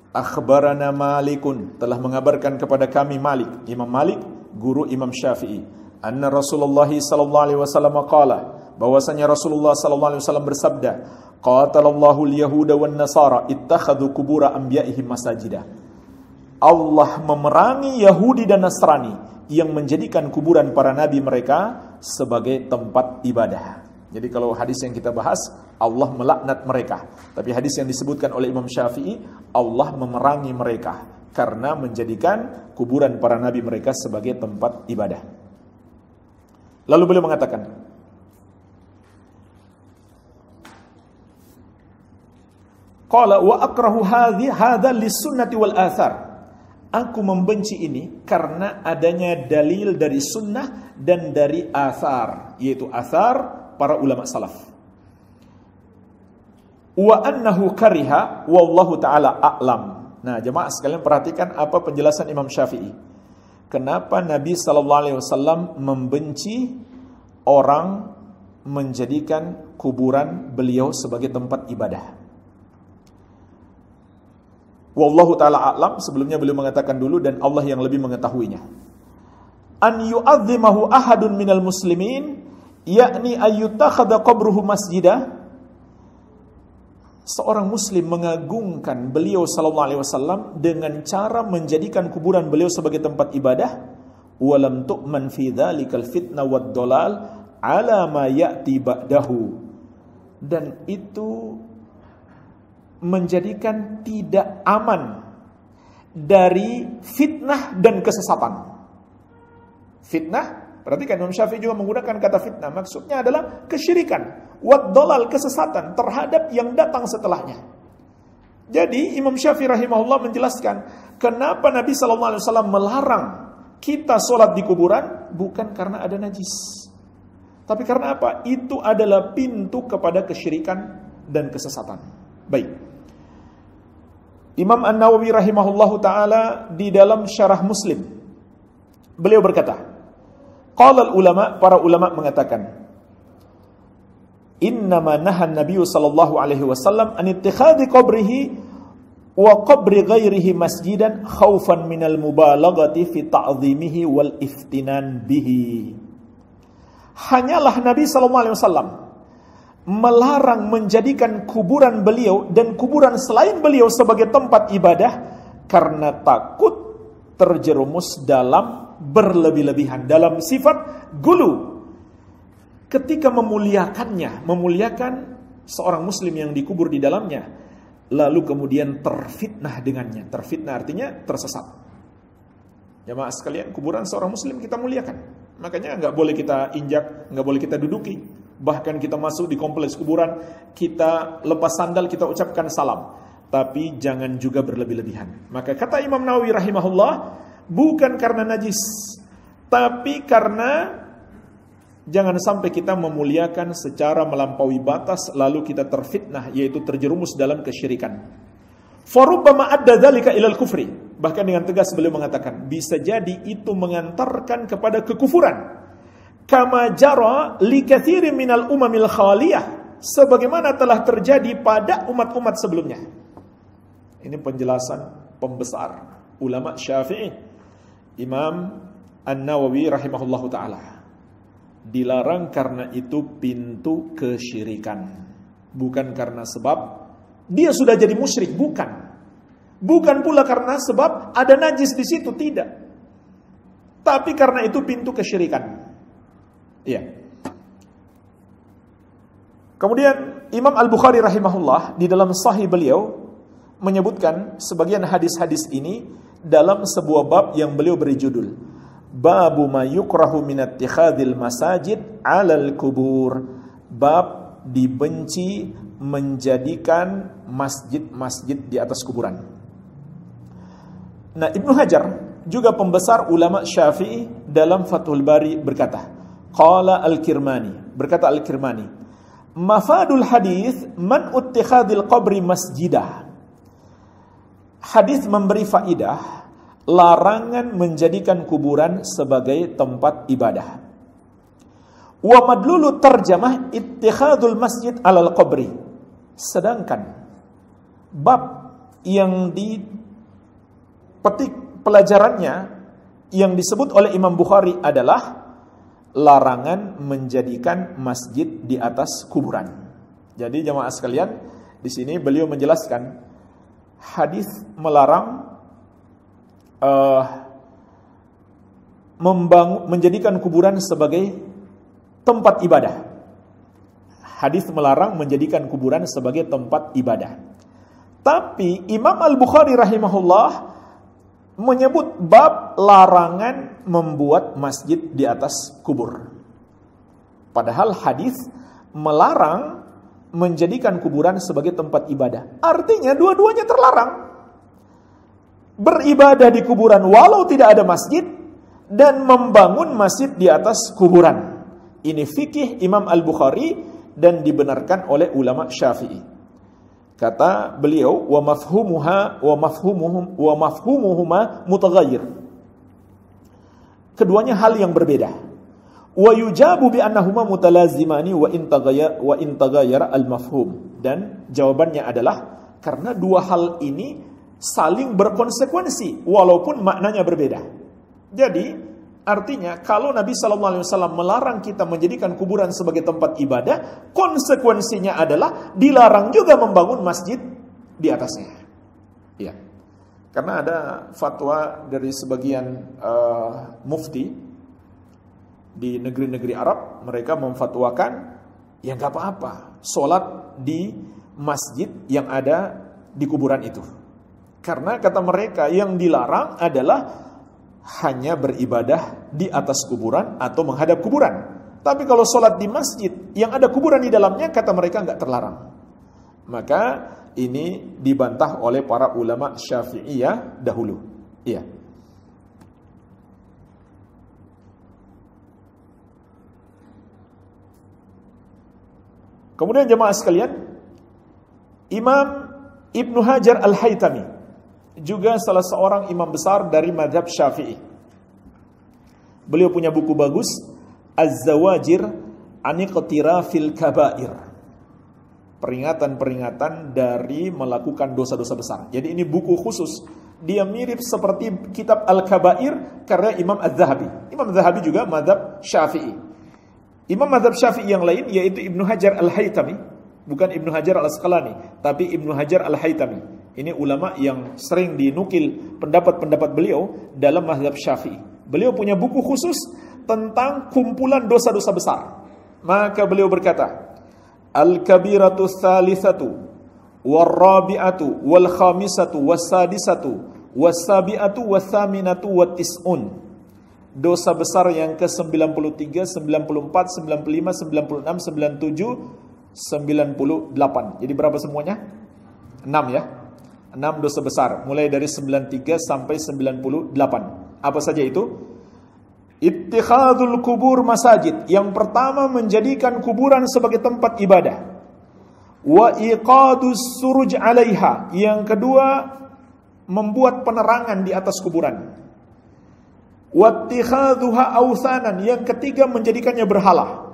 S2: Akhbarana Malikun, telah mengabarkan kepada kami Malik, Imam Malik, guru Imam Syafi'i, anna Rasulullah sallallahu alaihi wasallam qala, bahwasanya Rasulullah sallallahu alaihi wasallam bersabda, qatalallahu al-yahuda wan nasara ittakhadhu qubur anbiya'ihim masajida. Allah memerangi Yahudi dan Nasrani yang menjadikan kuburan para nabi mereka sebagai tempat ibadah. Jadi kalau hadis yang kita bahas, Allah melaknat mereka. Tapi hadis yang disebutkan oleh Imam Syafi'i, Allah memerangi mereka karena menjadikan kuburan para nabi mereka sebagai tempat ibadah. Lalu beliau mengatakan, Qala wa akrahu hadza lis-sunnati wal athar. Aku membenci ini karena adanya dalil dari sunnah dan dari athar, yaitu athar para ulama salaf. Wa annahu kariha wallahu ta'ala a'lam. Nah, jemaah sekalian perhatikan apa penjelasan Imam Syafi'i. Kenapa Nabi SAW membenci orang menjadikan kuburan beliau sebagai tempat ibadah. Wallahu ta'ala a'lam, sebelumnya beliau mengatakan dulu dan Allah yang lebih mengetahuinya. An yu'azzimahu ahadun minal muslimin, yakni ayyutakhadha qabruhu masjidah. Seorang muslim mengagungkan beliau sallallahu alaihi wasallam dengan cara menjadikan kuburan beliau sebagai tempat ibadah. Walam tu'man fi dzalikal fitnah wad dolal ala ma ya'ti ba'dahu. Dan itu menjadikan tidak aman dari fitnah dan kesesatan. Fitnah, perhatikan Imam Syafi'i juga menggunakan kata fitnah, maksudnya adalah kesyirikan, wad dolal, kesesatan terhadap yang datang setelahnya. Jadi Imam Syafi'i rahimahullah menjelaskan kenapa Nabi SAW melarang kita sholat di kuburan, bukan karena ada najis, tapi karena apa? Itu adalah pintu kepada kesyirikan dan kesesatan. Baik. Imam An-Nawawi rahimahullahu ta'ala di dalam syarah Muslim, beliau berkata, qala ulama, para ulama mengatakan, innama nahan Nabi sallallahu alaihi wasallam an ittikhadhi qabrihi wa qabri ghairihi masjidan khaufan minal mubalaghati fi ta'zimihi wal iftinan bihi. Hanyalah Nabi sallallahu alaihi wasallam melarang menjadikan kuburan beliau dan kuburan selain beliau sebagai tempat ibadah karena takut terjerumus dalam berlebih-lebihan, dalam sifat gulu. Ketika memuliakan seorang muslim yang dikubur di dalamnya, lalu kemudian terfitnah dengannya. Terfitnah artinya tersesat. Jemaah sekalian, kuburan seorang muslim kita muliakan. Makanya nggak boleh kita injak, nggak boleh kita duduki. Bahkan kita masuk di kompleks kuburan, kita lepas sandal, kita ucapkan salam. Tapi jangan juga berlebih-lebihan. Maka kata Imam Nawawi rahimahullah, bukan karena najis, tapi karena jangan sampai kita memuliakan secara melampaui batas, lalu kita terfitnah, yaitu terjerumus dalam kesyirikan. Farubbama adda dzalika ilal kufri. Bahkan dengan tegas beliau mengatakan, bisa jadi itu mengantarkan kepada kekufuran. Kama jara li katsirin minal umamil khaliyah, sebagaimana telah terjadi pada umat-umat sebelumnya. Ini penjelasan pembesar ulama Syafi'i, Imam An-Nawawi rahimahullahu ta'ala. Dilarang karena itu pintu kesyirikan, bukan karena sebab dia sudah jadi musyrik, bukan pula karena sebab ada najis di situ, tidak, tapi karena itu pintu kesyirikan. Iya. Kemudian Imam Al-Bukhari rahimahullah di dalam sahih beliau menyebutkan sebagian hadis-hadis ini dalam sebuah bab yang beliau beri judul Babu ma yukrahu min ittikhadil masajid 'alal kubur. Bab dibenci menjadikan masjid-masjid di atas kuburan. Nah, Ibnu Hajar juga pembesar ulama Syafi'i dalam Fathul Bari berkata, qala Al-Kirmani, berkata Al-Kirmani, mafadul hadis man uttikhadil qabri masjidah. Hadis memberi faidah larangan menjadikan kuburan sebagai tempat ibadah. Wa madlulu tarjamah ittikhadul masjid alal qabri. Sedangkan bab yang dipetik pelajarannya yang disebut oleh Imam Bukhari adalah larangan menjadikan masjid di atas kuburan. Jadi jemaah sekalian, di sini beliau menjelaskan hadis melarang menjadikan kuburan sebagai tempat ibadah. Hadis melarang menjadikan kuburan sebagai tempat ibadah. Tapi Imam Al-Bukhari rahimahullah menyebut bab larangan membuat masjid di atas kubur. Padahal hadis melarang menjadikan kuburan sebagai tempat ibadah. Artinya dua-duanya terlarang. Beribadah di kuburan walau tidak ada masjid, dan membangun masjid di atas kuburan. Ini fikih Imam Al-Bukhari dan dibenarkan oleh ulama Syafi'i. Kata beliau, wa mafhumuhuma mutaghayyir. Keduanya hal yang berbeda. Wa yujabu bi annahuma mutalazimani wa in taghayyara al-mafhum. Dan jawabannya adalah karena dua hal ini saling berkonsekuensi walaupun maknanya berbeda. Jadi artinya kalau Nabi SAW melarang kita menjadikan kuburan sebagai tempat ibadah, konsekuensinya adalah dilarang juga membangun masjid di atasnya. Ya. Karena ada fatwa dari sebagian mufti di negeri-negeri Arab, mereka memfatwakan ya nggak apa-apa sholat di masjid yang ada di kuburan itu. Karena kata mereka yang dilarang adalah hanya beribadah di atas kuburan atau menghadap kuburan. Tapi kalau sholat di masjid yang ada kuburan di dalamnya, kata mereka nggak terlarang. Maka ini dibantah oleh para ulama Syafi'iyah dahulu. Iya. Kemudian jemaah sekalian, Imam Ibnu Hajar Al-Haytami juga salah seorang imam besar dari mazhab Syafi'i. Beliau punya buku bagus, Az-Zawajir an Iqtirafil Kabair. Peringatan-peringatan dari melakukan dosa-dosa besar. Jadi ini buku khusus. Dia mirip seperti kitab Al-Kabair karya Imam Az-Zahabi. Imam Az-Zahabi juga mazhab Syafi'i. Imam mazhab Syafi'i yang lain yaitu Ibnu Hajar Al-Haytami, bukan Ibnu Hajar Al-Asqalani, tapi Ibnu Hajar Al-Haytami. Ini ulama yang sering dinukil pendapat-pendapat beliau dalam mazhab Syafi'i. Beliau punya buku khusus tentang kumpulan dosa-dosa besar. Maka beliau berkata, Al-kabiratu tsalitsatu war-rabi'atu wal-khamisatu was-sadisatu was-sabi'atu was-tsaminatu wat-tis'un. Dosa besar yang ke-93, 94, 95, 96, 97, 98. Jadi berapa semuanya? 6 ya. 6 dosa besar, mulai dari 93 sampai 98. Apa saja itu? Ittikhadul kubur masajid. Yang pertama, menjadikan kuburan sebagai tempat ibadah. Wa iqadus suruj 'alaiha. Yang kedua, membuat penerangan di atas kuburan. Wattikhadhuha awthanan. Yang ketiga, menjadikannya berhala.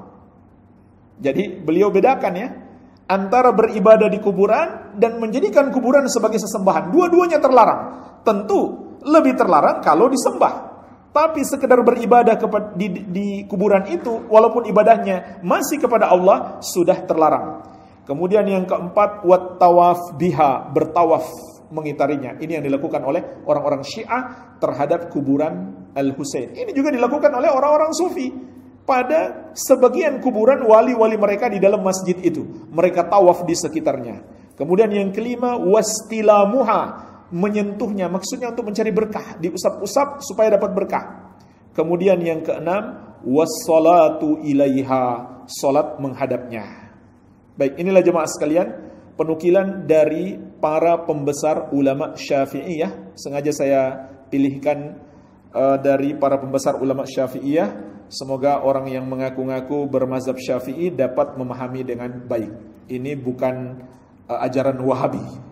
S2: Jadi beliau bedakan ya antara beribadah di kuburan dan menjadikan kuburan sebagai sesembahan. Dua-duanya terlarang. Tentu lebih terlarang kalau disembah. Tapi sekedar beribadah di kuburan itu, walaupun ibadahnya masih kepada Allah, sudah terlarang. Kemudian yang keempat, wat tawaf biha, bertawaf mengitarinya. Ini yang dilakukan oleh orang-orang Syiah terhadap kuburan Al-Husain. Ini juga dilakukan oleh orang-orang Sufi pada sebagian kuburan wali-wali mereka di dalam masjid itu. Mereka tawaf di sekitarnya. Kemudian yang kelima, wastilamuha, menyentuhnya, maksudnya untuk mencari berkah, diusap-usap supaya dapat berkah. Kemudian yang keenam, wassalatu ilaiha, salat menghadapnya. Baik, inilah jemaah sekalian penukilan dari para pembesar ulama Syafi'iyah. Sengaja saya pilihkan dari para pembesar ulama Syafi'iyah. Semoga orang yang mengaku-ngaku bermazhab Syafi'i dapat memahami dengan baik. Ini bukan ajaran Wahabi.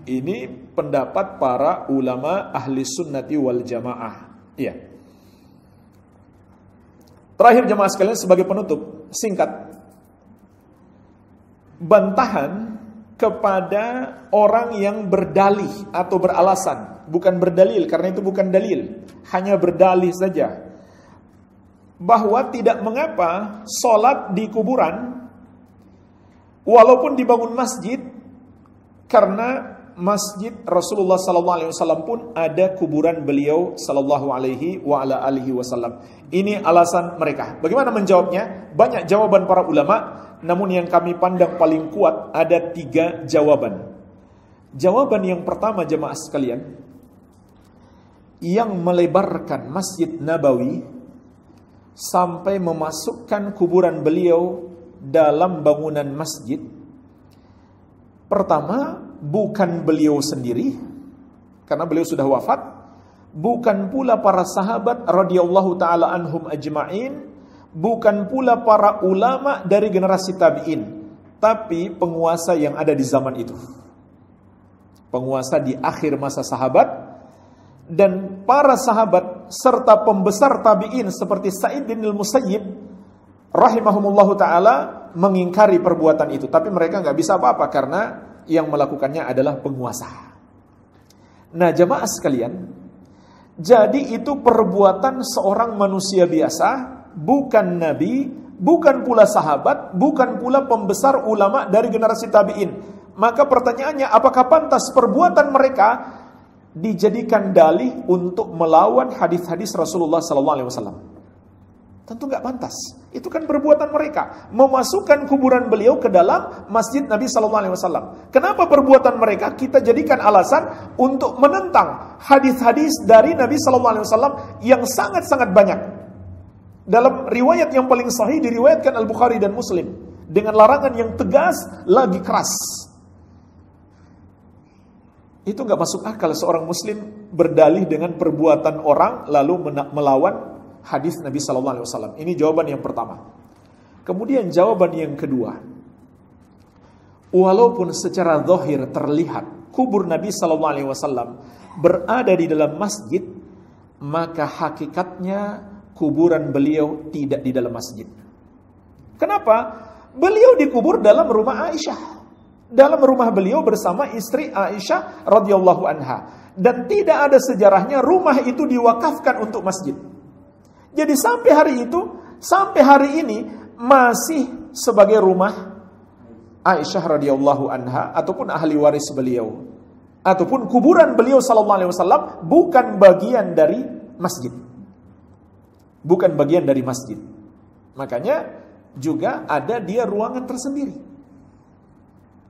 S2: Ini pendapat para ulama ahli sunnati wal jamaah. Iya. Terakhir jemaah sekalian, sebagai penutup singkat, bantahan kepada orang yang berdalih atau beralasan, bukan berdalil karena itu bukan dalil, hanya berdalih saja, bahwa tidak mengapa sholat di kuburan walaupun dibangun masjid, karena masjid Rasulullah SAW pun ada kuburan beliau Sallallahu Alaihi Wasallam. Ini alasan mereka. Bagaimana menjawabnya? Banyak jawaban para ulama, namun yang kami pandang paling kuat ada 3 jawaban. Jawaban yang pertama jemaah sekalian, yang melebarkan Masjid Nabawi sampai memasukkan kuburan beliau dalam bangunan masjid, pertama, bukan beliau sendiri, karena beliau sudah wafat, bukan pula para sahabat radhiyallahu ta'ala anhum ajma'in, bukan pula para ulama dari generasi tabi'in, tapi penguasa yang ada di zaman itu. Penguasa di akhir masa sahabat, dan para sahabat serta pembesar tabi'in seperti Sa'id bin al-Musayyib rahimahumullahu ta'ala mengingkari perbuatan itu. Tapi mereka nggak bisa apa-apa karena yang melakukannya adalah penguasa. Nah, jamaah sekalian, jadi itu perbuatan seorang manusia biasa, bukan nabi, bukan pula sahabat, bukan pula pembesar ulama dari generasi tabi'in. Maka pertanyaannya, apakah pantas perbuatan mereka dijadikan dalih untuk melawan hadis-hadis Rasulullah SAW? Tentu nggak pantas. Itu kan perbuatan mereka, memasukkan kuburan beliau ke dalam masjid Nabi SAW. Kenapa perbuatan mereka kita jadikan alasan untuk menentang hadis-hadis dari Nabi SAW yang sangat-sangat banyak? Dalam riwayat yang paling sahih diriwayatkan Al-Bukhari dan Muslim dengan larangan yang tegas lagi keras. Itu nggak masuk akal seorang Muslim berdalih dengan perbuatan orang lalu melawan hadis Nabi SAW. Ini jawaban yang pertama. Kemudian jawaban yang kedua, walaupun secara zahir terlihat kubur Nabi SAW berada di dalam masjid, maka hakikatnya kuburan beliau tidak di dalam masjid. Kenapa? Beliau dikubur dalam rumah Aisyah, dalam rumah beliau bersama istri Aisyah radhiyallahu anha, dan tidak ada sejarahnya rumah itu diwakafkan untuk masjid. Jadi sampai hari ini masih sebagai rumah Aisyah radhiyallahu anha ataupun ahli waris beliau, ataupun kuburan beliau sallallahu alaihi wasallam bukan bagian dari masjid. Bukan bagian dari masjid. Makanya juga ada dia ruangan tersendiri.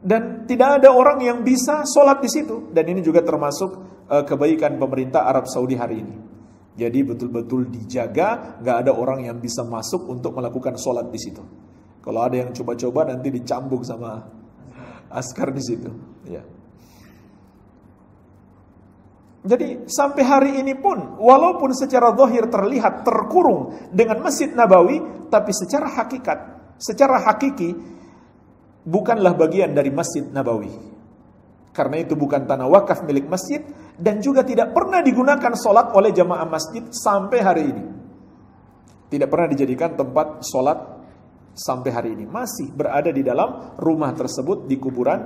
S2: Dan tidak ada orang yang bisa sholat di situ. Dan ini juga termasuk kebaikan pemerintah Arab Saudi hari ini. Jadi betul-betul dijaga, nggak ada orang yang bisa masuk untuk melakukan sholat di situ. Kalau ada yang coba-coba nanti dicambuk sama askar di situ. Ya. Jadi sampai hari ini pun, walaupun secara zahir terlihat terkurung dengan Masjid Nabawi, tapi secara hakikat, secara hakiki, bukanlah bagian dari Masjid Nabawi. Karena itu bukan tanah wakaf milik masjid, dan juga tidak pernah digunakan sholat oleh jamaah masjid sampai hari ini. Tidak pernah dijadikan tempat sholat sampai hari ini. Masih berada di dalam rumah tersebut di kuburan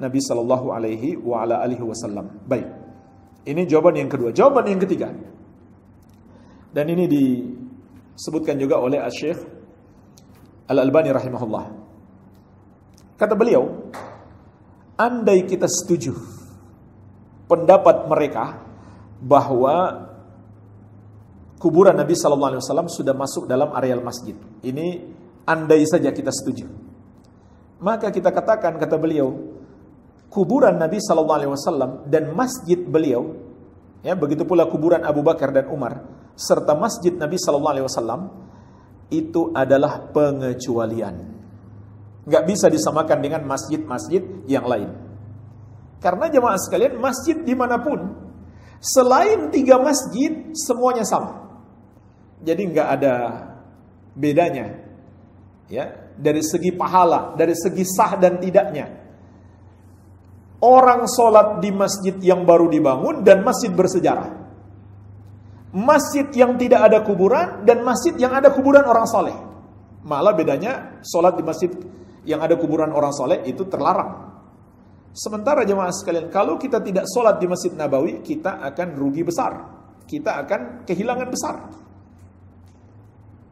S2: Nabi Sallallahu Alaihi Wasallam. Baik, ini jawaban yang kedua. Jawaban yang ketiga, dan ini disebutkan juga oleh Syekh Al-Albani rahimahullah. Kata beliau, andai kita setuju pendapat mereka bahwa kuburan Nabi Sallallahu Alaihi Wasallam sudah masuk dalam areal masjid, ini andai saja kita setuju, maka kita katakan, kata beliau, kuburan Nabi Sallallahu Alaihi Wasallam dan masjid beliau, ya begitu pula kuburan Abu Bakar dan Umar serta masjid Nabi Sallallahu Alaihi Wasallam itu adalah pengecualian. Nggak bisa disamakan dengan masjid-masjid yang lain. Karena jemaah sekalian, masjid dimanapun selain 3 masjid semuanya sama. Jadi nggak ada bedanya, ya, dari segi pahala, dari segi sah dan tidaknya. Orang sholat di masjid yang baru dibangun dan masjid bersejarah, masjid yang tidak ada kuburan dan masjid yang ada kuburan orang soleh. Malah bedanya, sholat di masjid yang ada kuburan orang soleh itu terlarang. Sementara jemaah sekalian, kalau kita tidak sholat di Masjid Nabawi, kita akan rugi besar, kita akan kehilangan besar,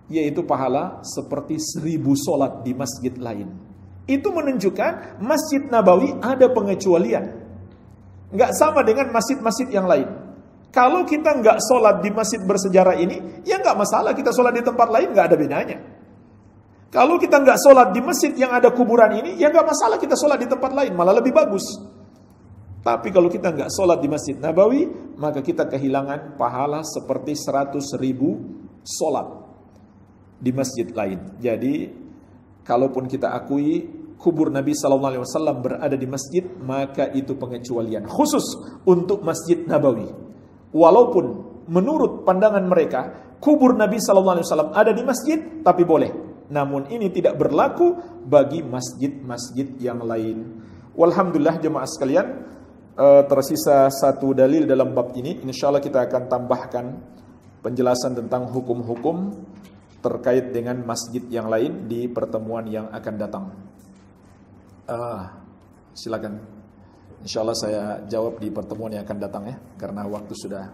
S2: yaitu pahala seperti 1000 sholat di masjid lain. Itu menunjukkan Masjid Nabawi ada pengecualian, nggak sama dengan masjid-masjid yang lain. Kalau kita nggak sholat di masjid bersejarah ini, ya nggak masalah, kita sholat di tempat lain nggak ada bedanya. Kalau kita nggak sholat di masjid yang ada kuburan ini, ya nggak masalah kita sholat di tempat lain, malah lebih bagus. Tapi kalau kita nggak sholat di Masjid Nabawi, maka kita kehilangan pahala seperti 100.000 sholat di masjid lain. Jadi kalaupun kita akui kubur Nabi SAW berada di masjid, maka itu pengecualian khusus untuk Masjid Nabawi. Walaupun menurut pandangan mereka kubur Nabi SAW ada di masjid, tapi boleh. Namun ini tidak berlaku bagi masjid-masjid yang lain. Walhamdulillah jemaah sekalian, tersisa satu dalil dalam bab ini. Insyaallah kita akan tambahkan penjelasan tentang hukum-hukum terkait dengan masjid yang lain di pertemuan yang akan datang. Silakan. Insyaallah saya jawab di pertemuan yang akan datang ya, karena waktu sudah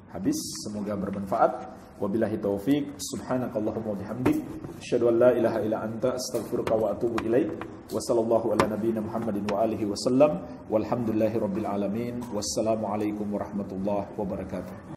S2: habis. Semoga bermanfaat. Wabillahi taufik. Subhanakallahumma wa bihamdik, asyhadu an la ilaha illa anta, astaghfiruka wa atubu ilaik. Wa sallallahu ala nabiyyina Muhammadin wa alihi wasallam. Walhamdulillahirabbil alamin. Wassalamu alaikum warahmatullahi wabarakatuh.